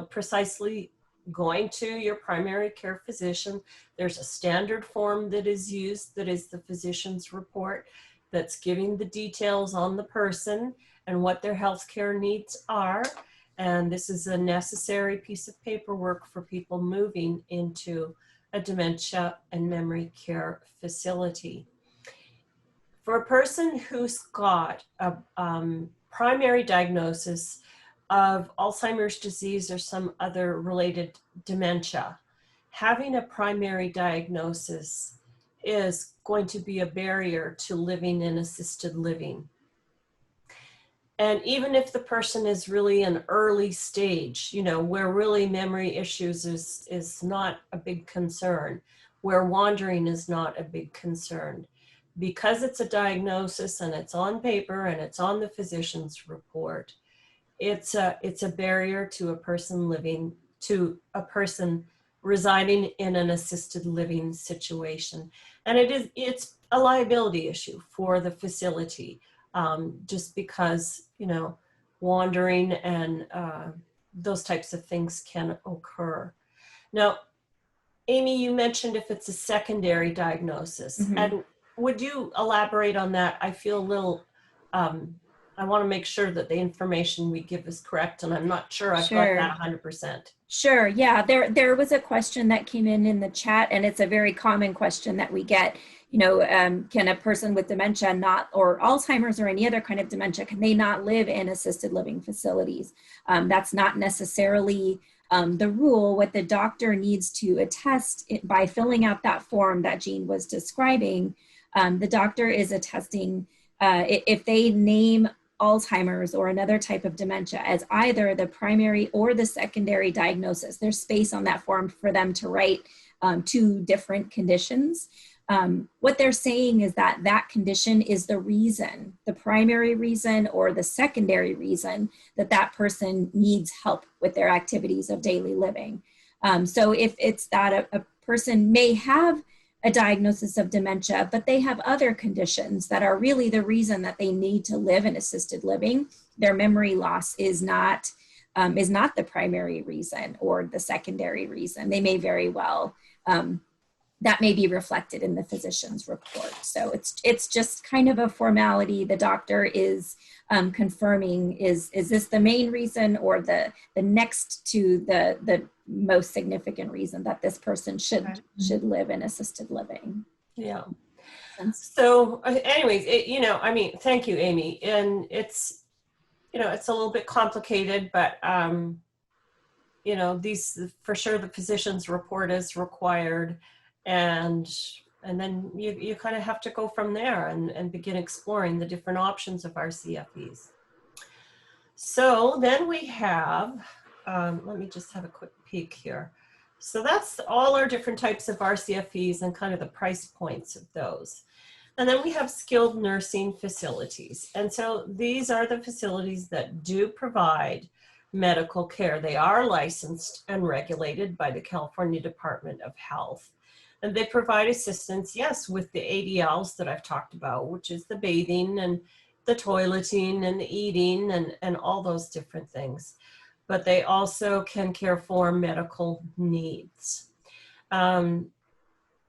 precisely going to your primary care physician. There's a standard form that is used that is the physician's report that's giving the details on the person and what their healthcare needs are. And this is a necessary piece of paperwork for people moving into a dementia and memory care facility. For a person who's got a primary diagnosis of Alzheimer's disease or some other related dementia, having a primary diagnosis is going to be a barrier to living in assisted living. And even if the person is really an early stage, where really memory issues is not a big concern, where wandering is not a big concern, because it's a diagnosis and it's on paper and it's on the physician's report, it's a barrier to a person residing in an assisted living situation. And it's a liability issue for the facility, just because, wandering and those types of things can occur. Now, Amy, you mentioned if it's a secondary diagnosis, and would you elaborate on that? I feel a little, I want to make sure that the information we give is correct, and I'm not sure I've got that 100%. Sure, yeah, there was a question that came in the chat, and it's a very common question that we get. Can a person with dementia or Alzheimer's or any other kind of dementia, can they not live in assisted living facilities? That's not necessarily the rule. What the doctor needs to attest by filling out that form that Jean was describing, the doctor is attesting if they name Alzheimer's or another type of dementia as either the primary or the secondary diagnosis. There's space on that form for them to write two different conditions. What they're saying is that condition is the reason, the primary reason or the secondary reason that person needs help with their activities of daily living. So if it's that a person may have a diagnosis of dementia, but they have other conditions that are really the reason that they need to live in assisted living, their memory loss is not the primary reason or the secondary reason. They may very well, that may be reflected in the physician's report. So it's just kind of a formality. The doctor is confirming, is this the main reason or the next to the most significant reason that this person should live in assisted living? Yeah. So anyways, thank you, Amy. And it's, it's a little bit complicated, but, these, for sure, the physician's report is required. And then you kind of have to go from there and begin exploring the different options of RCFEs. So then we have, let me just have a quick peek here. So that's all our different types of RCFEs and kind of the price points of those. And then we have skilled nursing facilities. And so these are the facilities that do provide medical care. They are licensed and regulated by the California Department of Health. And they provide assistance, yes, with the ADLs that I've talked about, which is the bathing and the toileting and the eating and all those different things. But they also can care for medical needs.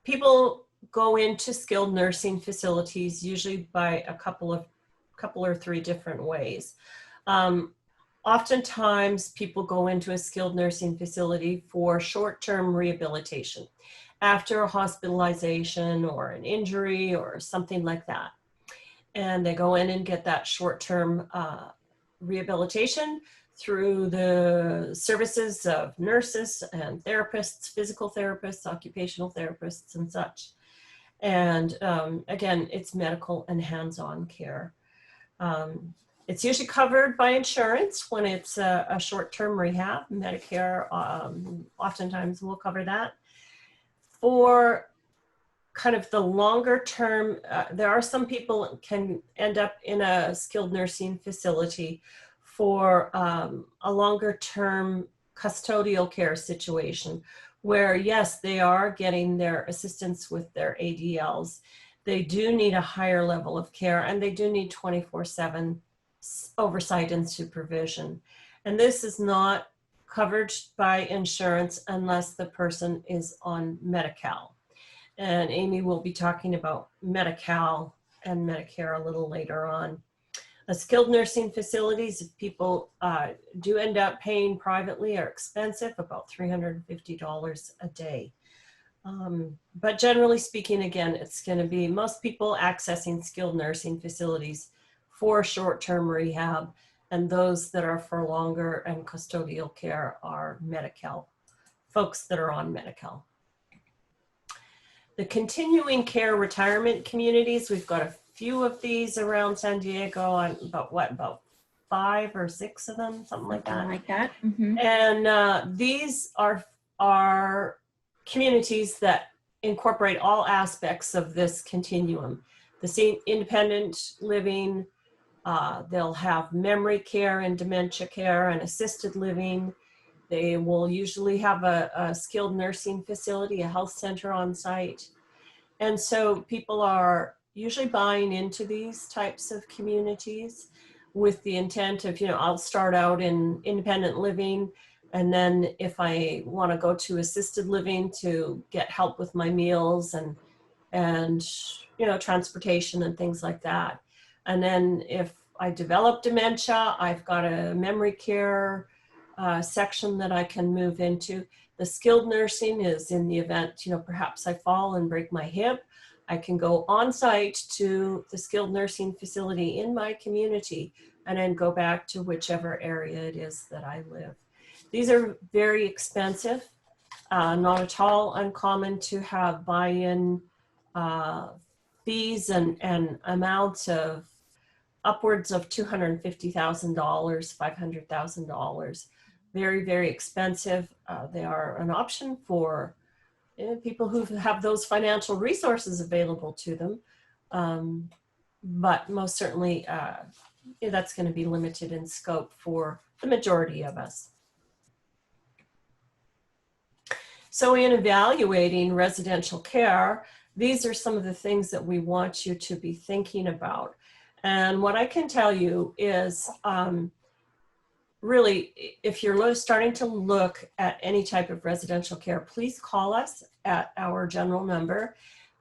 People go into skilled nursing facilities usually by a couple or three different ways. Oftentimes people go into a skilled nursing facility for short-term rehabilitation after a hospitalization or an injury or something like that. And they go in and get that short-term rehabilitation through the services of nurses and therapists, physical therapists, occupational therapists, and such. And again, it's medical and hands-on care. It's usually covered by insurance when it's a short-term rehab. Medicare oftentimes will cover that. For kind of the longer term, there are some people can end up in a skilled nursing facility for a longer term custodial care situation where, yes, they are getting their assistance with their ADLs. They do need a higher level of care, and they do need 24/7 oversight and supervision. And this is not covered by insurance unless the person is on Medi-Cal. And Amy will be talking about Medi-Cal and Medicare a little later on. Skilled nursing facilities, if people do end up paying privately, are expensive, about $350 a day. But generally speaking, again, it's going to be most people accessing skilled nursing facilities for short-term rehab, and those that are for longer and custodial care are Medi-Cal, folks that are on Medi-Cal. The continuing care retirement communities, we've got a few of these around San Diego, about 5 or 6 of them, something like that. Mm-hmm. And these are communities that incorporate all aspects of this continuum. The independent living, they'll have memory care and dementia care and assisted living. They will usually have a skilled nursing facility, a health center on site. And so people are usually buying into these types of communities with the intent of, I'll start out in independent living, and then if I want to go to assisted living to get help with my meals and transportation and things like that. And then if I develop dementia, I've got a memory care section that I can move into. The skilled nursing is in the event, perhaps I fall and break my hip, I can go on site to the skilled nursing facility in my community and then go back to whichever area it is that I live. These are very expensive, not at all uncommon to have buy-in fees and amounts of upwards of $250,000, $500,000. Very, very expensive. They are an option for people who have those financial resources available to them. But most certainly, that's going to be limited in scope for the majority of us. So in evaluating residential care, these are some of the things that we want you to be thinking about. And what I can tell you is really, if you're starting to look at any type of residential care, please call us at our general number,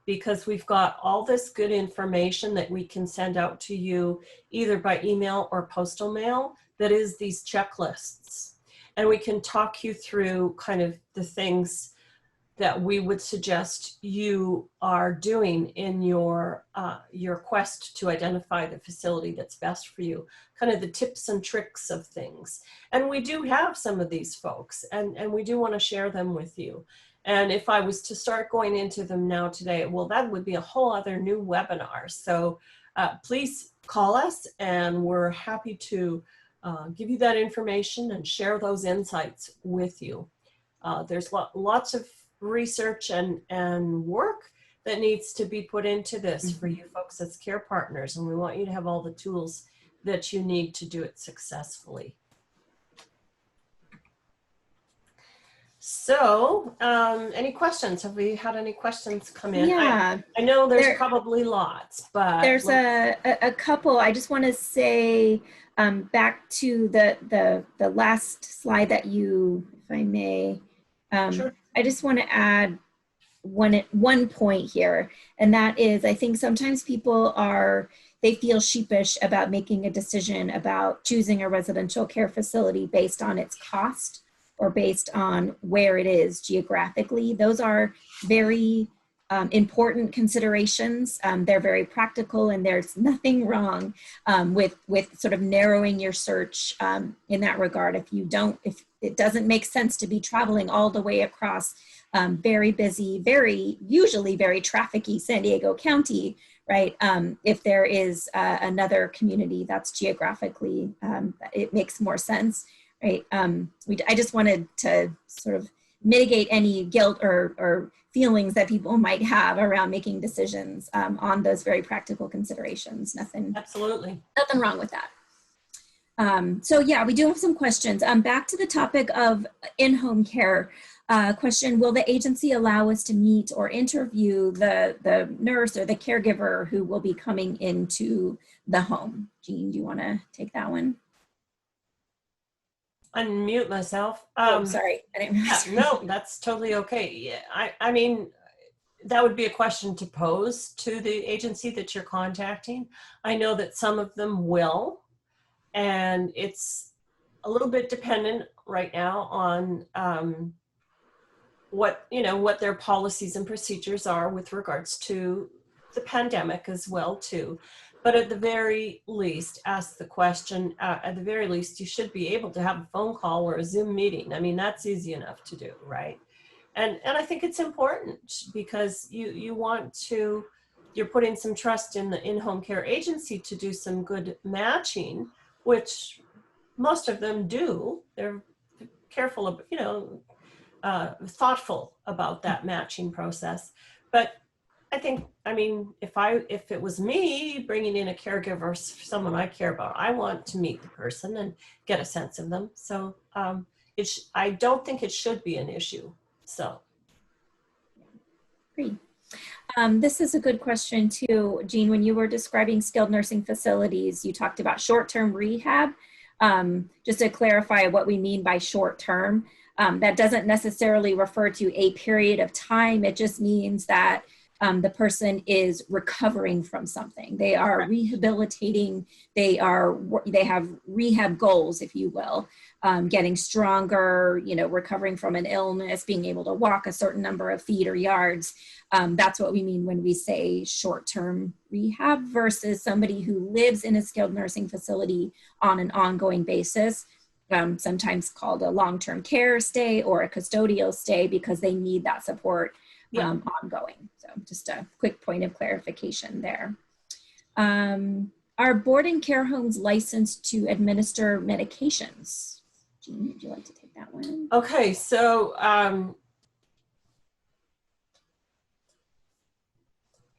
because we've got all this good information that we can send out to you either by email or postal mail that is these checklists. And we can talk you through kind of the things that we would suggest you are doing in your quest to identify the facility that's best for you, kind of the tips and tricks of things. And we do have some of these folks, and we do want to share them with you. And if I was to start going into them now today, well, that would be a whole other new webinar. So please call us, and we're happy to give you that information and share those insights with you. There's lots of research and work that needs to be put into this for you folks as care partners, and we want you to have all the tools that you need to do it successfully. So, any questions? Have we had any questions come in? Yeah. I know there's probably lots, but there's a couple. I just want to say back to the last slide that you, if I may, sure. I just want to add one point here, and that is, I think sometimes people they feel sheepish about making a decision about choosing a residential care facility based on its cost or based on where it is geographically. Those are very important considerations. They're very practical, and there's nothing wrong with sort of narrowing your search in that regard. If it doesn't make sense to be traveling all the way across very busy, usually very trafficky San Diego County, right? If there is another community that's geographically, it makes more sense, right? I just wanted to sort of mitigate any guilt or feelings that people might have around making decisions on those very practical considerations. Absolutely. Nothing wrong with that. So yeah, we do have some questions. Back to the topic of in-home care. Question, will the agency allow us to meet or interview the nurse or the caregiver who will be coming into the home? Jean, do you want to take that one? Unmute myself. Sorry. I didn't realize. No, that's totally okay. Yeah, I mean, that would be a question to pose to the agency that you're contacting. I know that some of them will, and it's a little bit dependent right now on what their policies and procedures are with regards to the pandemic as well too. But at the very least, ask the question. At the very least, you should be able to have a phone call or a Zoom meeting. I mean, that's easy enough to do, right? And I think it's important because you're putting some trust in the in-home care agency to do some good matching, which most of them do. They're careful of, thoughtful about that matching process. But I mean, if it was me bringing in a caregiver, someone I care about, I want to meet the person and get a sense of them. So I don't think it should be an issue. So. Great. This is a good question too, Jean. When you were describing skilled nursing facilities, you talked about short-term rehab. Just to clarify what we mean by short-term, that doesn't necessarily refer to a period of time. It just means that the person is recovering from something. They are rehabilitating. They have rehab goals, if you will, getting stronger, recovering from an illness, being able to walk a certain number of feet or yards. That's what we mean when we say short-term rehab versus somebody who lives in a skilled nursing facility on an ongoing basis, sometimes called a long-term care stay or a custodial stay because they need that support ongoing. So just a quick point of clarification there. Are boarding care homes licensed to administer medications? Jean, would you like to take that one? Okay, so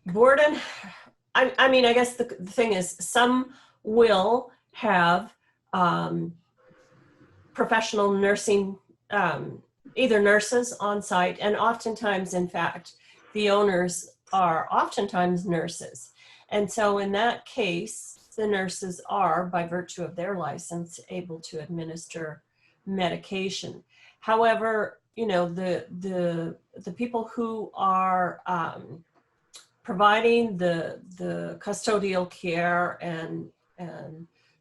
boarding, I mean, I guess the thing is some will have professional nursing, either nurses on site, and oftentimes, in fact, the owners are oftentimes nurses. And so in that case, the nurses are, by virtue of their license, able to administer medication. However, the people who are providing the custodial care and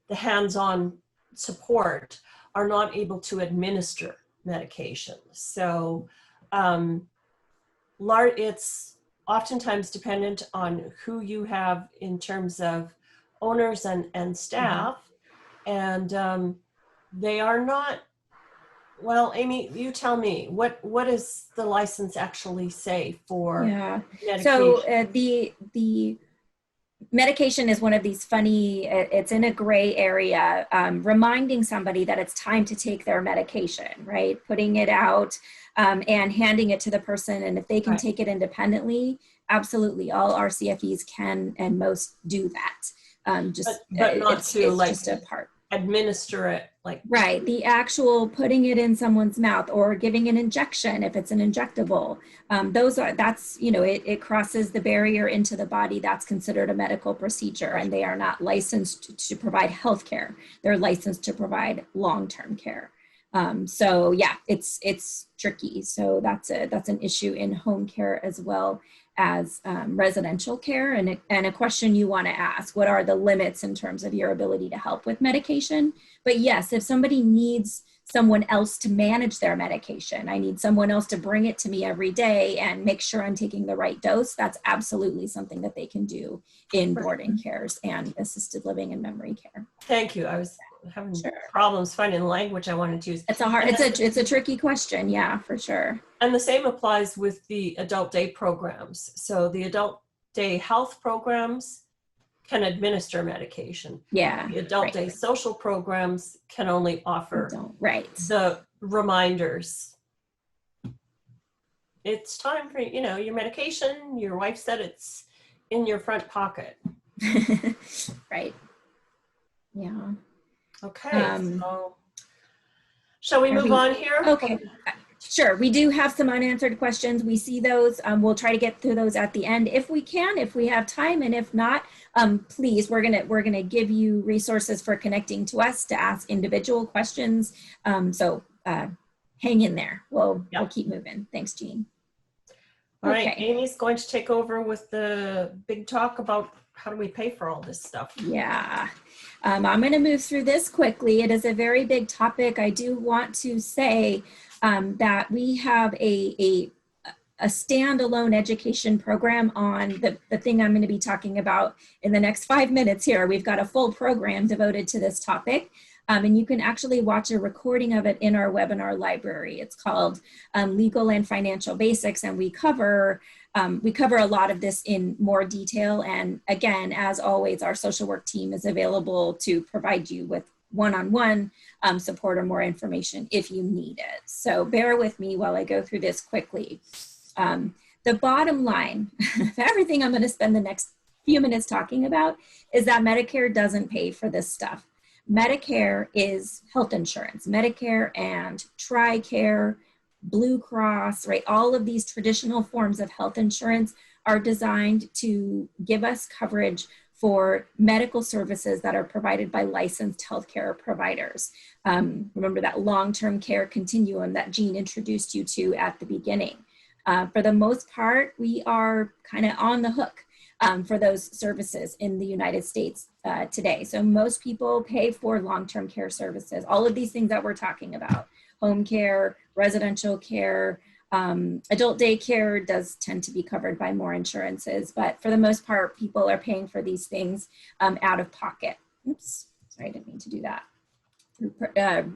the hands-on support are not able to administer medication. So it's oftentimes dependent on who you have in terms of owners and staff. And they are not, well, Amy, you tell me, what does the license actually say for medication? So the medication is one of these funny, it's in a gray area, reminding somebody that it's time to take their medication, right? Putting it out and handing it to the person. And if they can take it independently, absolutely. All RCFEs can and most do that. But not it's like just a part. Administer it, like. Right, the actual putting it in someone's mouth or giving an injection if it's an injectable. That's, you know, it crosses the barrier into the body. That's considered a medical procedure, and they are not licensed to provide health care. They're licensed to provide long-term care. So yeah, it's tricky. So that's an issue in home care as well as residential care. And a question you want to ask: what are the limits in terms of your ability to help with medication? But yes, if somebody needs someone else to manage their medication, I need someone else to bring it to me every day and make sure I'm taking the right dose, that's absolutely something that they can do in boarding cares and assisted living and memory care. Thank you. I was having problems finding language I wanted to use. It's a tricky question. Yeah, for sure. And the same applies with the adult day programs. So the adult day health programs can administer medication. Yeah. The adult day social programs can only offer the reminders. It's time for, you know, your medication. Your wife said it's in your front pocket. Right. Yeah. Okay. So shall we move on here? Okay. Sure. We do have some unanswered questions. We see those. We'll try to get through those at the end if we can, if we have time, and if not, please, we're gonna give you resources for connecting to us to ask individual questions. So hang in there. We'll keep moving. Thanks, Jean. All right, Amy's going to take over with the big talk about how do we pay for all this stuff. Yeah. I'm going to move through this quickly. It is a very big topic. I do want to say that we have a standalone education program on the thing I'm going to be talking about in the next 5 minutes here. We've got a full program devoted to this topic. And you can actually watch a recording of it in our webinar library. It's called Legal and Financial Basics, and we cover a lot of this in more detail. And again, as always, our social work team is available to provide you with one-on-one support or more information if you need it. So bear with me while I go through this quickly. The bottom line for everything I'm going to spend the next few minutes talking about is that Medicare doesn't pay for this stuff. Medicare is health insurance. Medicare and TRICARE, Blue Cross, right? All of these traditional forms of health insurance are designed to give us coverage for medical services that are provided by licensed healthcare providers. Remember that long-term care continuum that Jean introduced you to at the beginning. For the most part, we are kind of on the hook for those services in the United States today. So most people pay for long-term care services, all of these things that we're talking about: home care, residential care, adult daycare does tend to be covered by more insurances, but for the most part, people are paying for these things out of pocket. Oops, sorry, I didn't mean to do that.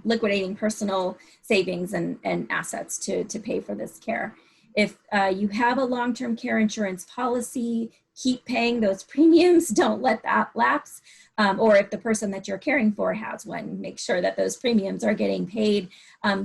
Liquidating personal savings and assets to pay for this care. If you have a long-term care insurance policy, keep paying those premiums. Don't let that lapse. Or if the person that you're caring for has one, make sure that those premiums are getting paid.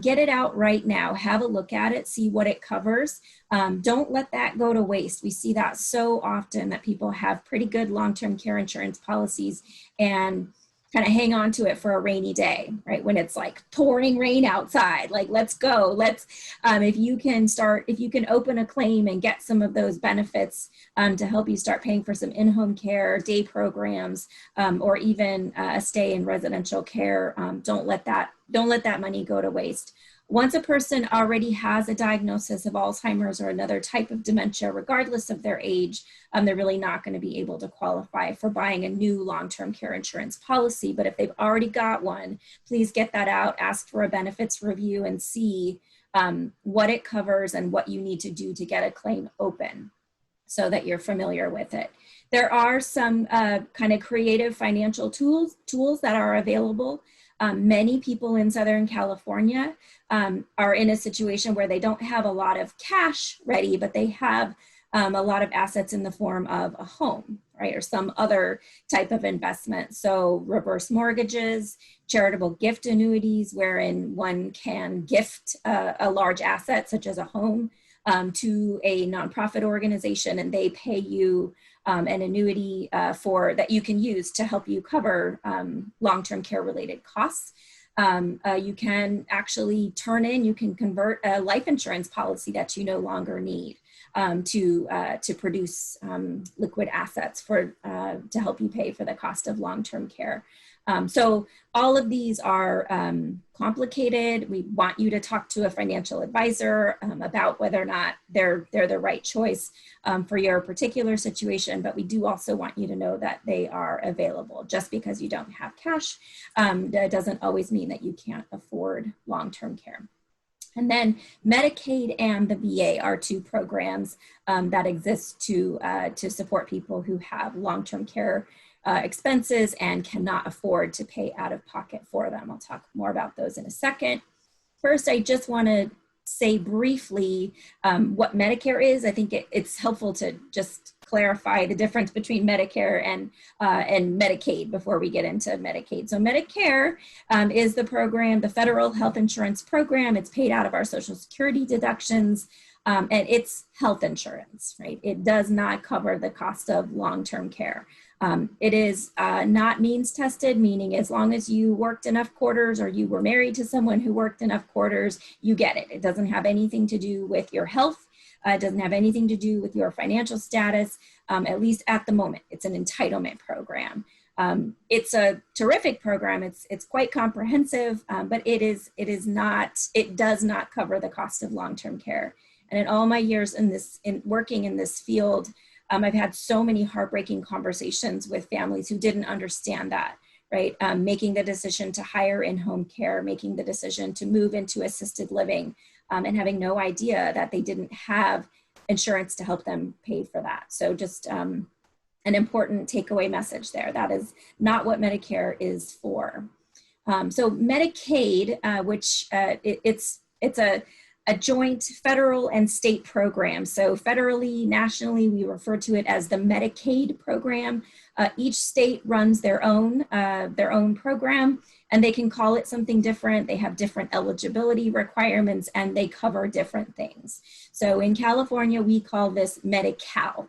Get it out right now. Have a look at it. See what it covers. Don't let that go to waste. We see that so often, that people have pretty good long-term care insurance policies and kind of hang on to it for a rainy day, right? When it's like pouring rain outside, like, let's go. If you can open a claim and get some of those benefits to help you start paying for some in-home care, day programs, or even a stay in residential care, don't let that money go to waste. Once a person already has a diagnosis of Alzheimer's or another type of dementia, regardless of their age, they're really not going to be able to qualify for buying a new long-term care insurance policy. But if they've already got one, please get that out, ask for a benefits review, and see what it covers and what you need to do to get a claim open so that you're familiar with it. There are some kind of creative financial tools that are available. Many people in Southern California are in a situation where they don't have a lot of cash ready, but they have a lot of assets in the form of a home, right, or some other type of investment. So reverse mortgages, charitable gift annuities, wherein one can gift a large asset such as a home to a nonprofit organization, and they pay you an annuity for that you can use to help you cover long-term care related costs. You can actually you can convert a life insurance policy that you no longer need to produce liquid assets to help you pay for the cost of long-term care. So all of these are complicated. We want you to talk to a financial advisor about whether or not they're the right choice for your particular situation, but we do also want you to know that they are available. Just because you don't have cash, that doesn't always mean that you can't afford long-term care. And then Medicaid and the VA are two programs that exist to support people who have long-term care expenses and cannot afford to pay out of pocket for them. I'll talk more about those in a second. First, I just want to say briefly what Medicare is. I think it's helpful to just clarify the difference between Medicare and Medicaid before we get into Medicaid. So Medicare is the program, the federal health insurance program. It's paid out of our Social Security deductions, and it's health insurance, right? It does not cover the cost of long-term care. It is not means tested, meaning as long as you worked enough quarters or you were married to someone who worked enough quarters, you get it. It doesn't have anything to do with your health. It doesn't have anything to do with your financial status, at least at the moment. It's an entitlement program. It's a terrific program. It's quite comprehensive, but it does not cover the cost of long-term care. And in all my years in working in this field, I've had so many heartbreaking conversations with families who didn't understand that, right? Making the decision to hire in-home care, making the decision to move into assisted living, and having no idea that they didn't have insurance to help them pay for that. So just an important takeaway message there. That is not what Medicare is for. So Medicaid, which it's a joint federal and state program. So federally, nationally, we refer to it as the Medicaid program. Each state runs their own program, and they can call it something different. They have different eligibility requirements, and they cover different things. So in California, we call this Medi-Cal.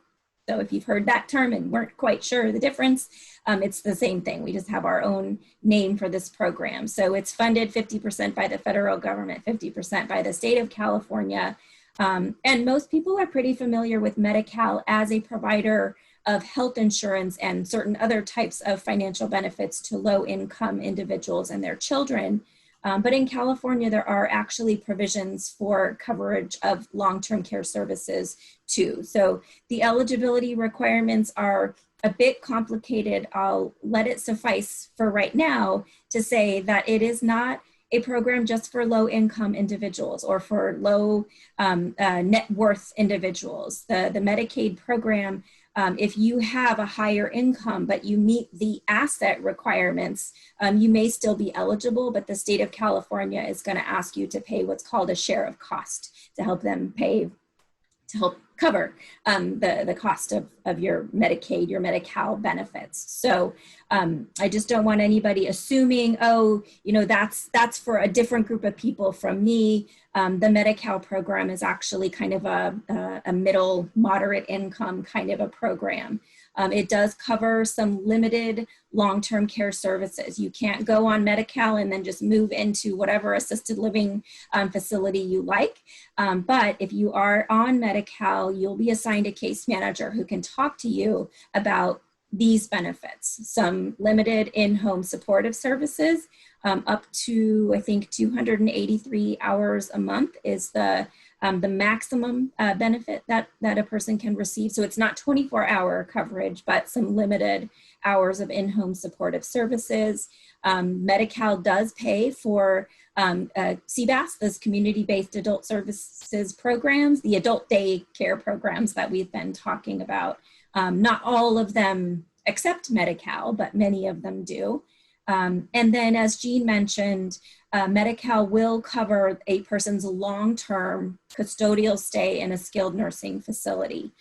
So if you've heard that term and weren't quite sure the difference, it's the same thing. We just have our own name for this program. So it's funded 50% by the federal government, 50% by the state of California. And most people are pretty familiar with Medi-Cal as a provider of health insurance and certain other types of financial benefits to low-income individuals and their children. But in California, there are actually provisions for coverage of long-term care services too. So the eligibility requirements are a bit complicated. I'll let it suffice for right now to say that it is not a program just for low-income individuals or for low net worth individuals. The Medicaid program, if you have a higher income, but you meet the asset requirements, you may still be eligible, but the state of California is going to ask you to pay what's called a share of cost to help them to help cover the cost of your Medicaid, your Medi-Cal benefits. So I just don't want anybody assuming, oh, that's for a different group of people from me. The Medi-Cal program is actually kind of a middle moderate income kind of a program. It does cover some limited long-term care services. You can't go on Medi-Cal and then just move into whatever assisted living facility you like. But if you are on Medi-Cal, you'll be assigned a case manager who can talk to you about these benefits. Some limited in-home supportive services, up to, I think, 283 hours a month is the maximum benefit that a person can receive. So it's not 24-hour coverage, but some limited hours of in-home supportive services. Medi-Cal does pay for CBAS, those community-based adult services programs, the adult day care programs that we've been talking about. Not all of them accept Medi-Cal, but many of them do. And then, as Jean mentioned, Medi-Cal will cover a person's long-term custodial stay in a skilled nursing facility.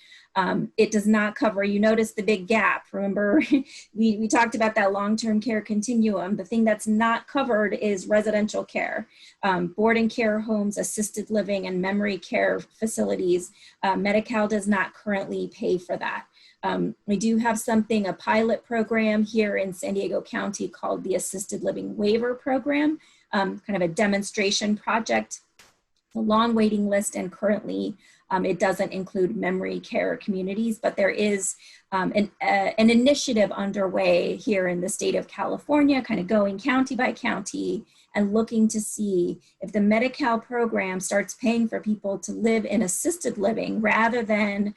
It does not cover, you notice the big gap. Remember, we talked about that long-term care continuum. The thing that's not covered is residential care, boarding care homes, assisted living, and memory care facilities. Medi-Cal does not currently pay for that. We do have a pilot program here in San Diego County called the Assisted Living Waiver Program, kind of a demonstration project, a long waiting list, and currently it doesn't include memory care communities, but there is an initiative underway here in the state of California, kind of going county by county and looking to see if the Medi-Cal program starts paying for people to live in assisted living rather than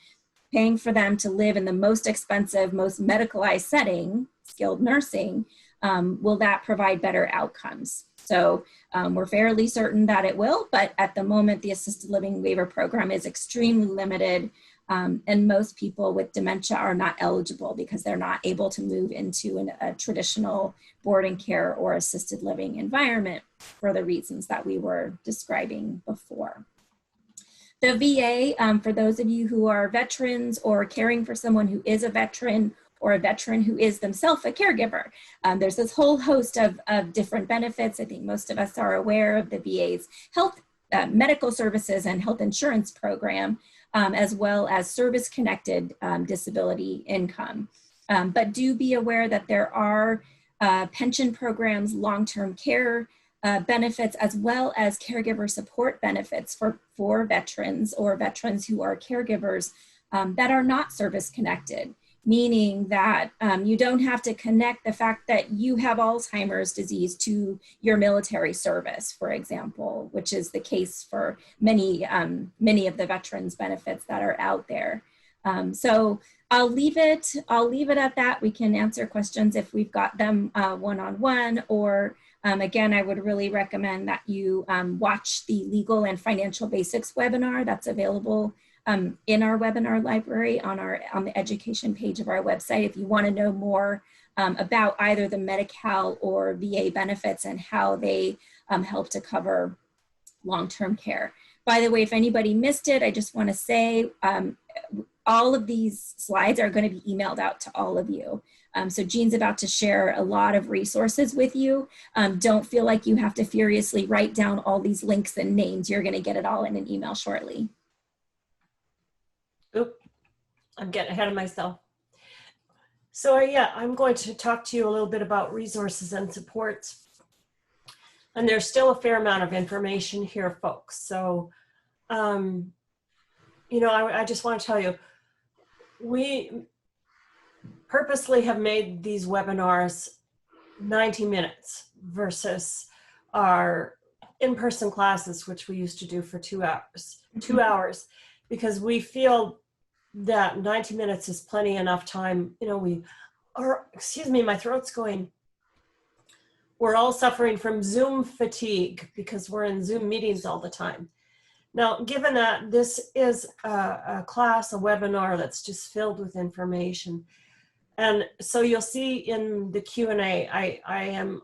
paying for them to live in the most expensive, most medicalized setting, skilled nursing, will that provide better outcomes? So we're fairly certain that it will, but at the moment, the assisted living waiver program is extremely limited, and most people with dementia are not eligible because they're not able to move into a traditional boarding care or assisted living environment for the reasons that we were describing before. The VA, for those of you who are veterans or caring for someone who is a veteran or a veteran who is themselves a caregiver, there's this whole host of different benefits. I think most of us are aware of the VA's health, medical services and health insurance program, as well as service-connected disability income. But do be aware that there are pension programs, long-term care benefits, as well as caregiver support benefits for veterans or veterans who are caregivers that are not service-connected, meaning that you don't have to connect the fact that you have Alzheimer's disease to your military service, for example, which is the case for many of the veterans benefits that are out there. So I'll leave it at that. We can answer questions if we've got them one-on-one, or again, I would really recommend that you watch the Legal and Financial Basics webinar that's available in our webinar library on the education page of our website if you want to know more about either the Medi-Cal or VA benefits and how they help to cover long-term care. By the way, if anybody missed it, I just want to say all of these slides are going to be emailed out to all of you. So Jean's about to share a lot of resources with you. Don't feel like you have to furiously write down all these links and names. You're going to get it all in an email shortly. Oop, I'm getting ahead of myself. So yeah, I'm going to talk to you a little bit about resources and supports. And there's still a fair amount of information here, folks. So, you know, I just want to tell you, we purposely have made these webinars 90 minutes versus our in-person classes, which we used to do for 2 hours, because we feel that 90 minutes is plenty enough time. You know, excuse me, my throat's going. We're all suffering from Zoom fatigue because we're in Zoom meetings all the time. Now, given that this is a class, a webinar that's just filled with information, and so you'll see in the Q&A, I'm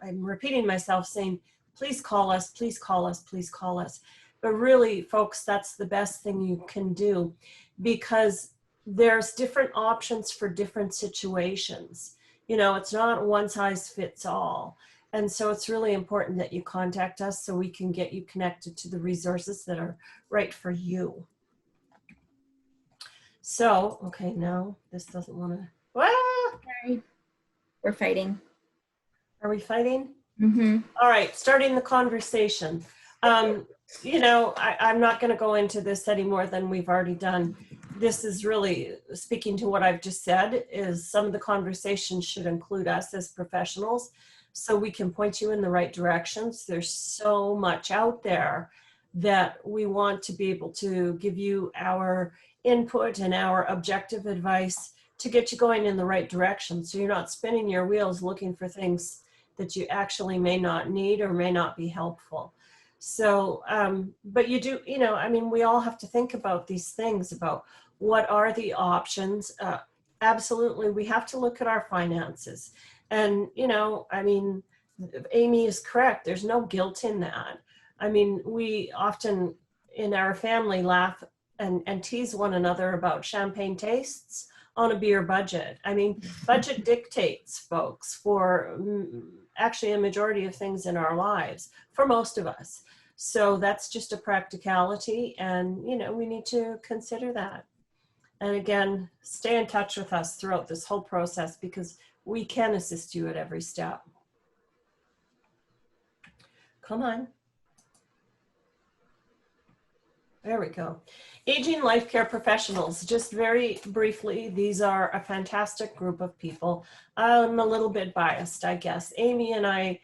repeating myself saying, please call us, please call us, please call us. But really, folks, that's the best thing you can do because there's different options for different situations. You know, it's not one size fits all. And so it's really important that you contact us so we can get you connected to the resources that are right for you. So, okay, now this doesn't want to, Sorry. We're fighting. Are we fighting? Mm-hmm. All right, starting the conversation. You know, I'm not going to go into this any more than we've already done. This is really speaking to what I've just said, is some of the conversation should include us as professionals so we can point you in the right directions. There's so much out there that we want to be able to give you our input and our objective advice to get you going in the right direction so you're not spinning your wheels looking for things that you actually may not need or may not be helpful. So, but you do, you know, I mean, we all have to think about these things, about what are the options. Absolutely, we have to look at our finances. And, you know, I mean, Amy is correct. There's no guilt in that. I mean, we often in our family laugh and tease one another about champagne tastes on a beer budget. I mean, budget dictates, folks, for actually a majority of things in our lives, for most of us. So that's just a practicality, and you know, we need to consider that. And again, stay in touch with us throughout this whole process, because we can assist you at every step. Come on. There we go. Aging life care professionals. Just very briefly, these are a fantastic group of people. I'm a little bit biased, I guess. Amy and I,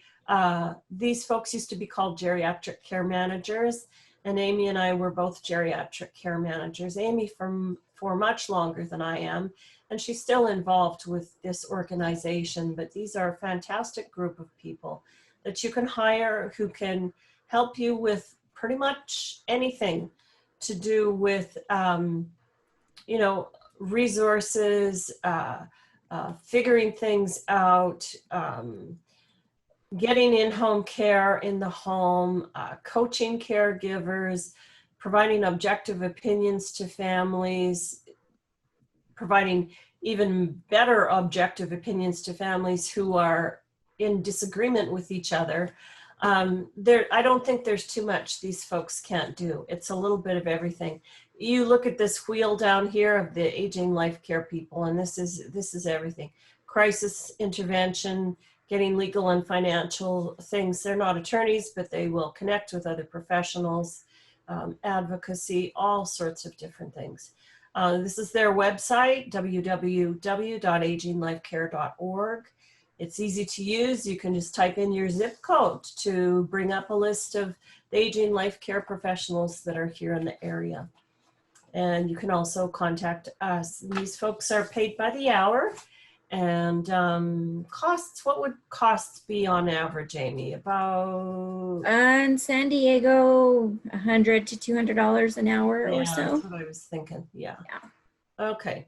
these folks used to be called geriatric care managers, and Amy and I were both geriatric care managers. Amy for much longer than I am, and she's still involved with this organization, but these are a fantastic group of people that you can hire who can help you with pretty much anything to do with, you know, resources, figuring things out, getting in-home care in the home, coaching caregivers, providing objective opinions to families, providing even better objective opinions to families who are in disagreement with each other. I don't think there's too much these folks can't do. It's a little bit of everything. You look at this wheel down here of the aging life care people, and this is everything. Crisis intervention, getting legal and financial things. They're not attorneys, but they will connect with other professionals, advocacy, all sorts of different things. This is their website, www.aginglifecare.org. It's easy to use. You can just type in your zip code to bring up a list of the aging life care professionals that are here in the area. And you can also contact us. These folks are paid by the hour. And costs, what would costs be on average, Amy? About in San Diego, $100 to $200 an hour or so. That's what I was thinking. Yeah. Okay.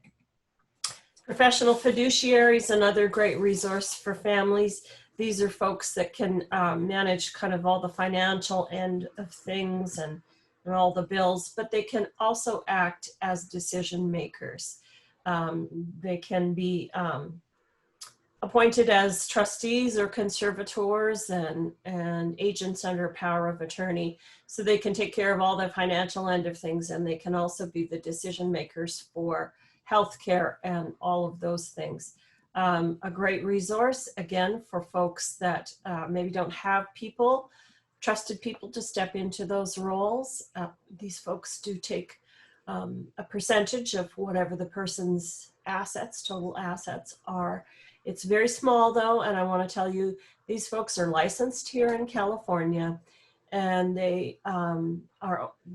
Professional fiduciaries, another great resource for families. These are folks that can manage kind of all the financial end of things and all the bills, but they can also act as decision makers. They can be appointed as trustees or conservators and agents under power of attorney. So they can take care of all the financial end of things, and they can also be the decision makers for healthcare and all of those things. A great resource, again, for folks that maybe don't have trusted people to step into those roles. These folks do take a percentage of whatever the person's total assets are. It's very small though, and I want to tell you, these folks are licensed here in California, and they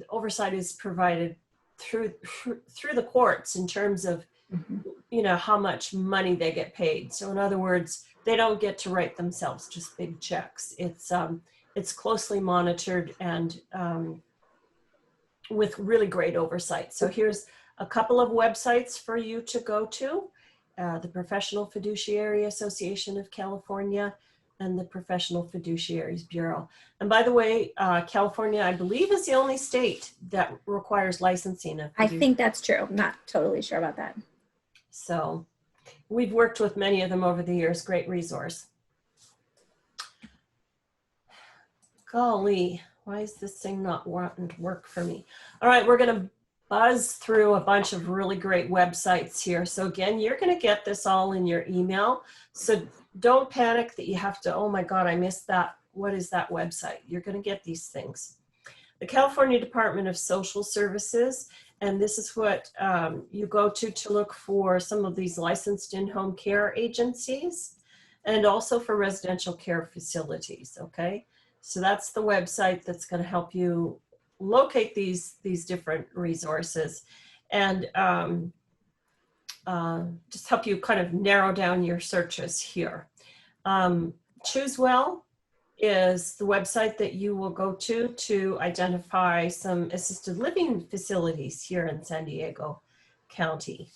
oversight is provided through the courts in terms of, you know, how much money they get paid. So in other words, they don't get to write themselves just big checks. It's closely monitored and with really great oversight. So here's a couple of websites for you to go to. The Professional Fiduciary Association of California and the Professional Fiduciaries Bureau. And by the way, California, I believe, is the only state that requires licensing of I think that's true. I'm not totally sure about that. So we've worked with many of them over the years. Great resource. Golly, why is this thing not wanting to work for me? All right, we're going to buzz through a bunch of really great websites here. So again, you're going to get this all in your email. So don't panic that you have to, oh my God, I missed that. What is that website? You're going to get these things. The California Department of Social Services, and this is what you go to look for some of these licensed in-home care agencies, and also for residential care facilities, okay? So that's the website that's going to help you locate these different resources and just help you kind of narrow down your searches here. Choose Well is the website that you will go to identify some assisted living facilities here in San Diego County.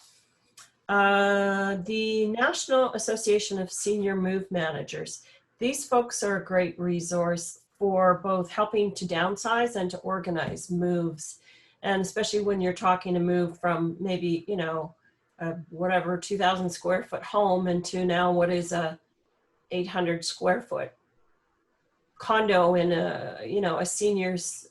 The National Association of Senior Move Managers. These folks are a great resource for both helping to downsize and to organize moves. And especially when you're talking to move from maybe, whatever 2,000 square foot home into now what is a 800 square foot condo in a seniors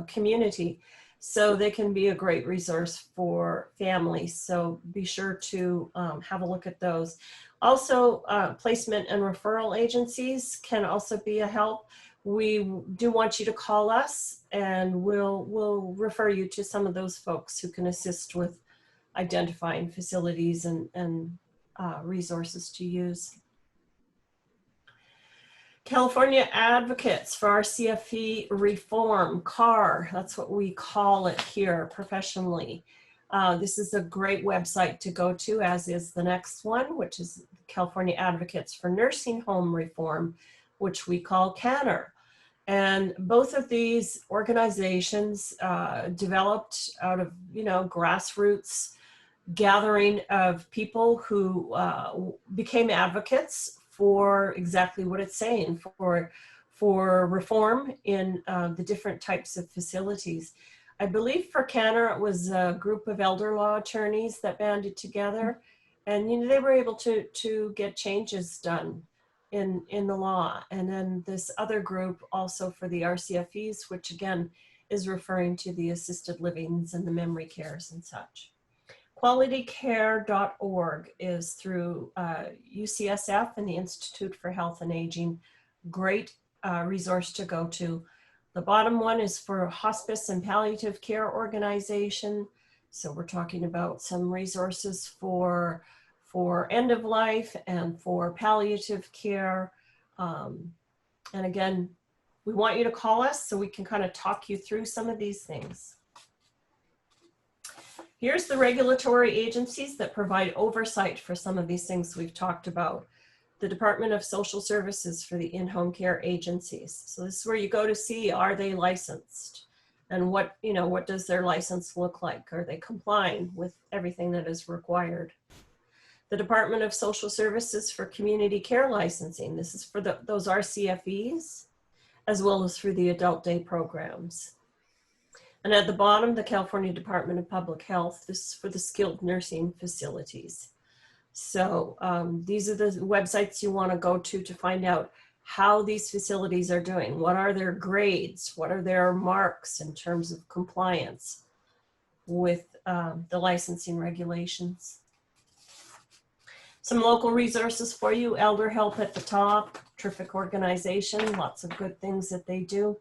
community. So they can be a great resource for families. So be sure to have a look at those. Also, placement and referral agencies can also be a help. We do want you to call us, and we'll refer you to some of those folks who can assist with identifying facilities and resources to use. California Advocates for RCFE Reform, CAR, that's what we call it here professionally. This is a great website to go to, as is the next one, which is California Advocates for Nursing Home Reform, which we call CANR. And both of these organizations developed out of, grassroots gathering of people who became advocates for exactly what it's saying, for reform in the different types of facilities. I believe for CANR, it was a group of elder law attorneys that banded together, and they were able to get changes done in the law. And then this other group also for the RCFEs, which again is referring to the assisted livings and the memory cares and such. QualityCare.org is through UCSF and the Institute for Health and Aging. Great resource to go to. The bottom one is for Hospice and Palliative Care Organization. So we're talking about some resources for end of life and for palliative care. And again, we want you to call us so we can kind of talk you through some of these things. Here's the regulatory agencies that provide oversight for some of these things we've talked about. The Department of Social Services for the in-home care agencies. So this is where you go to see, are they licensed? And what does their license look like? Are they complying with everything that is required? The Department of Social Services for community care licensing. This is for those RCFEs, as well as for the adult day programs. And at the bottom, the California Department of Public Health. This is for the skilled nursing facilities. So these are the websites you want to go to find out how these facilities are doing. What are their grades? What are their marks in terms of compliance with the licensing regulations? Some local resources for you. Elder Help at the top, terrific organization, lots of good things that they do.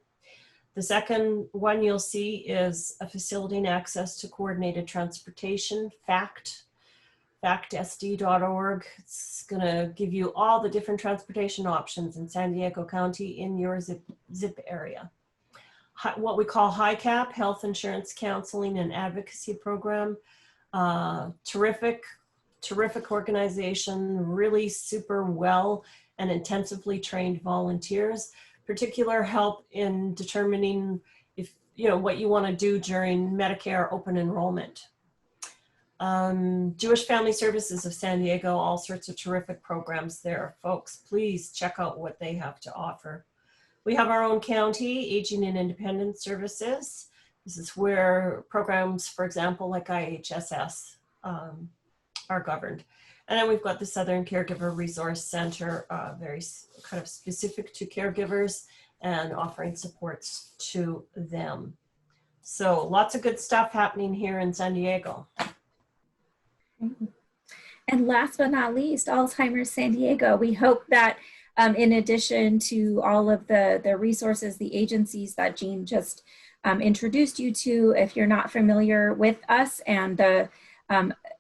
The second one you'll see is a facility and access to coordinated transportation, FACT, factsd.org. It's going to give you all the different transportation options in San Diego County in your zip area. What we call HICAP, Health Insurance Counseling and Advocacy Program. Terrific organization, really super well and intensively trained volunteers. Particular help in determining if what you want to do during Medicare open enrollment. Jewish Family Services of San Diego, all sorts of terrific programs there. Folks, please check out what they have to offer. We have our own county, Aging and Independent Services. This is where programs, for example, like IHSS are governed. And then we've got the Southern Caregiver Resource Center, very kind of specific to caregivers and offering supports to them. So lots of good stuff happening here in San Diego. And last but not least, Alzheimer's San Diego. We hope that in addition to all of the resources, the agencies that Jean just introduced you to, if you're not familiar with us and the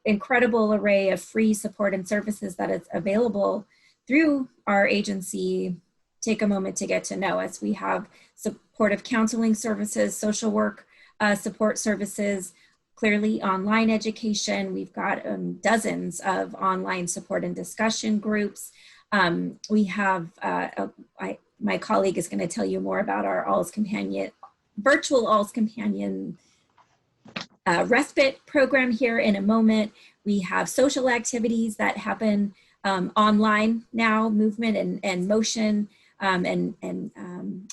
incredible array of free support and services that is available through our agency, take a moment to get to know us. We have supportive counseling services, social work support services, clearly online education. We've got dozens of online support and discussion groups. We have, my colleague is going to tell you more about our virtual ALS Companion respite program here in a moment. We have social activities that happen online now, movement and motion and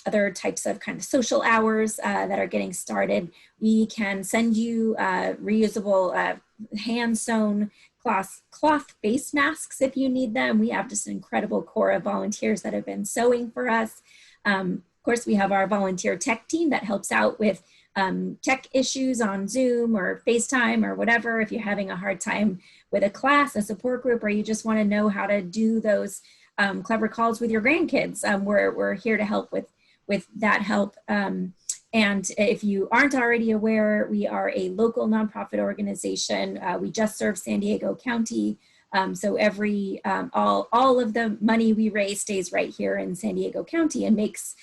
other types of kind of social hours that are getting started. We can send you reusable hand-sewn cloth face masks if you need them. We have just an incredible core of volunteers that have been sewing for us. Of course, we have our volunteer tech team that helps out with tech issues on Zoom or FaceTime or whatever. If you're having a hard time with a class, a support group, or you just want to know how to do those clever calls with your grandkids, we're here to help with that help. And if you aren't already aware, we are a local nonprofit organization. We just serve San Diego County. So all of the money we raise stays right here in San Diego County and makes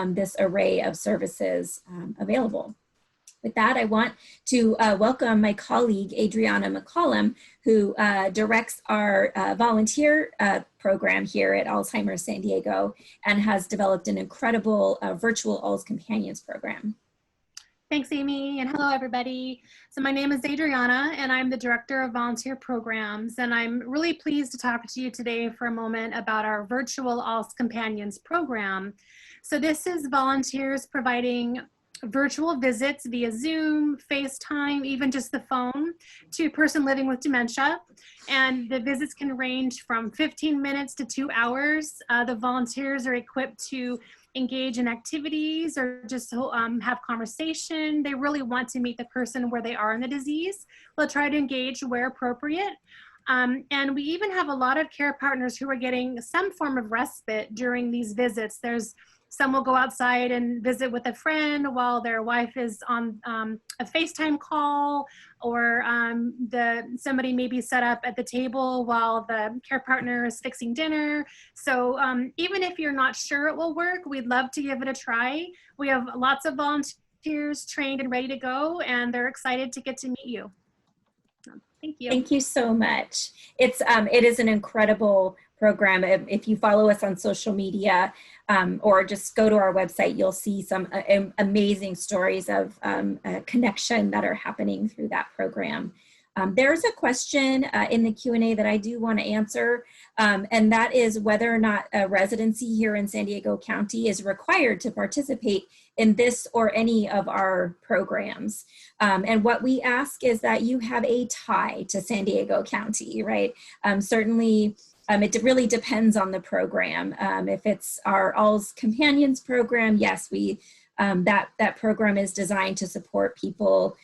this array of services available. With that, I want to welcome my colleague, Adriana McCollum, who directs our volunteer program here at Alzheimer's San Diego and has developed an incredible virtual Alz Companions program. Thanks, Amy, and hello, everybody. So my name is Adriana, and I'm the Director of Volunteer Programs, and I'm really pleased to talk to you today for a moment about our virtual Alz Companions program. So this is volunteers providing virtual visits via Zoom, FaceTime, even just the phone to a person living with dementia. And the visits can range from 15 minutes to 2 hours. The volunteers are equipped to engage in activities or just have conversation. They really want to meet the person where they are in the disease. They'll try to engage where appropriate. And we even have a lot of care partners who are getting some form of respite during these visits. Some will go outside and visit with a friend while their wife is on a FaceTime call, or somebody may be set up at the table while the care partner is fixing dinner. So even if you're not sure it will work, we'd love to give it a try. We have lots of volunteers trained and ready to go, and they're excited to get to meet you. Thank you. Thank you so much. It is an incredible program. If you follow us on social media or just go to our website, you'll see some amazing stories of connection that are happening through that program. There's a question in the Q&A that I do want to answer, and that is whether or not a residency here in San Diego County is required to participate in this or any of our programs. And what we ask is that you have a tie to San Diego County, right? Certainly, it really depends on the program. If it's our Alz Companions program, yes, that program is designed to support people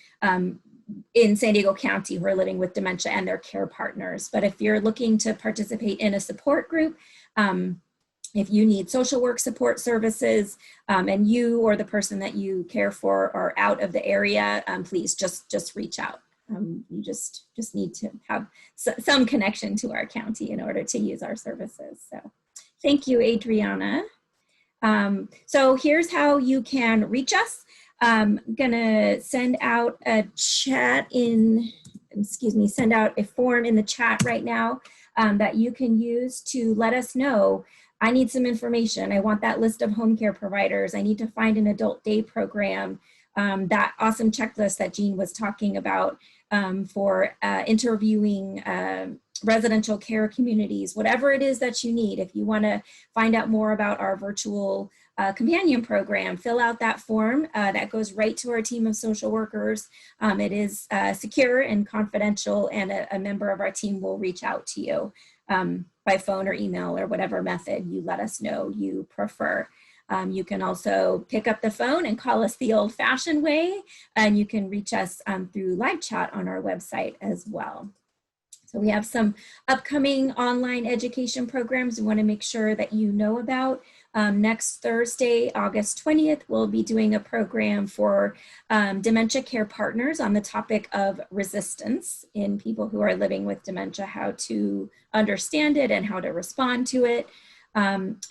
in San Diego County who are living with dementia and their care partners. But if you're looking to participate in a support group, if you need social work support services and you or the person that you care for are out of the area, please just reach out. You just need to have some connection to our county in order to use our services. So thank you, Adriana. So here's how you can reach us. I'm gonna send out a send out a form in the chat right now that you can use to let us know, I need some information. I want that list of home care providers. I need to find an adult day program. That awesome checklist that Jean was talking about for interviewing residential care communities, whatever it is that you need. If you want to find out more about our virtual companion program, fill out that form that goes right to our team of social workers. It is secure and confidential, and a member of our team will reach out to you by phone or email or whatever method you let us know you prefer. You can also pick up the phone and call us the old-fashioned way, and you can reach us through live chat on our website as well. So we have some upcoming online education programs we want to make sure that you know about. Next Thursday, August 20th, we'll be doing a program for dementia care partners on the topic of resistance in people who are living with dementia, how to understand it and how to respond to it.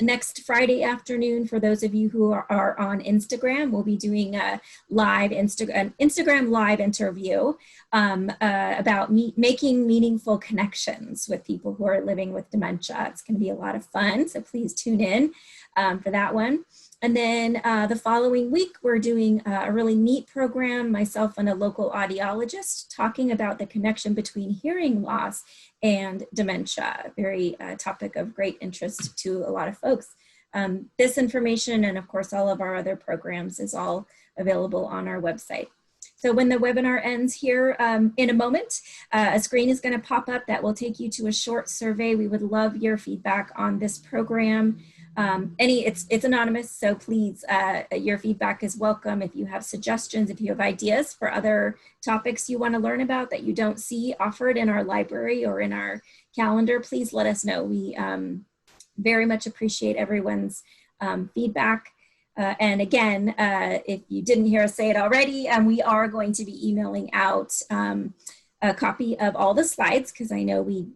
Next Friday afternoon, for those of you who are on Instagram, we'll be doing a live Instagram live interview about making meaningful connections with people who are living with dementia. It's going to be a lot of fun, so please tune in for that one. And then the following week, we're doing a really neat program, myself and a local audiologist, talking about the connection between hearing loss and dementia, a very topic of great interest to a lot of folks. This information and of course all of our other programs is all available on our website. So when the webinar ends here in a moment, a screen is going to pop up that will take you to a short survey. We would love your feedback on this program. It's anonymous, so please, your feedback is welcome. If you have suggestions, if you have ideas for other topics you want to learn about that you don't see offered in our library or in our calendar, please let us know. We very much appreciate everyone's feedback. And again, if you didn't hear us say it already, we are going to be emailing out a copy of all the slides, because I know we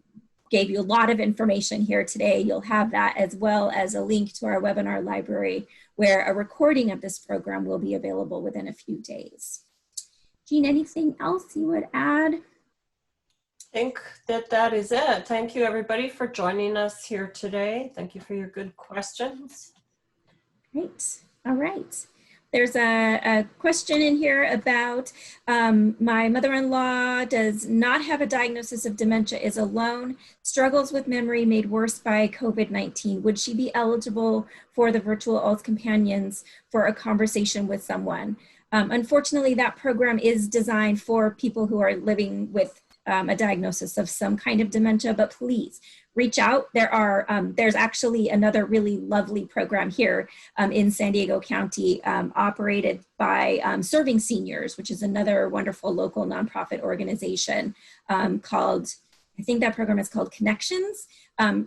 gave you a lot of information here today. You'll have that, as well as a link to our webinar library where a recording of this program will be available within a few days. Jean, anything else you would add? I think that is it. Thank you, everybody, for joining us here today. Thank you for your good questions. Great. All right. There's a question in here about my mother-in-law does not have a diagnosis of dementia, is alone, struggles with memory made worse by COVID-19. Would she be eligible for the virtual ALS companions for a conversation with someone? Unfortunately, that program is designed for people who are living with a diagnosis of some kind of dementia, but please reach out. There's actually another really lovely program here in San Diego County operated by Serving Seniors, which is another wonderful local nonprofit organization called, I think that program is called Connections.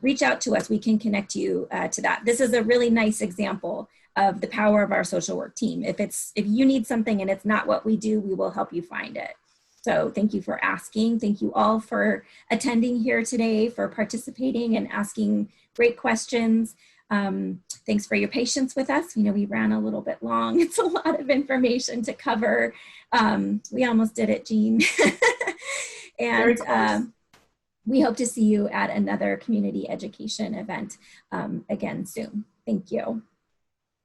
Reach out to us, we can connect you to that. This is a really nice example of the power of our social work team. If you need something and it's not what we do, we will help you find it. So thank you for asking. Thank you all for attending here today, for participating and asking great questions. Thanks for your patience with us. You know, we ran a little bit long. It's a lot of information to cover. We almost did it, Jean. And we hope to see you at another community education event again soon. Thank you.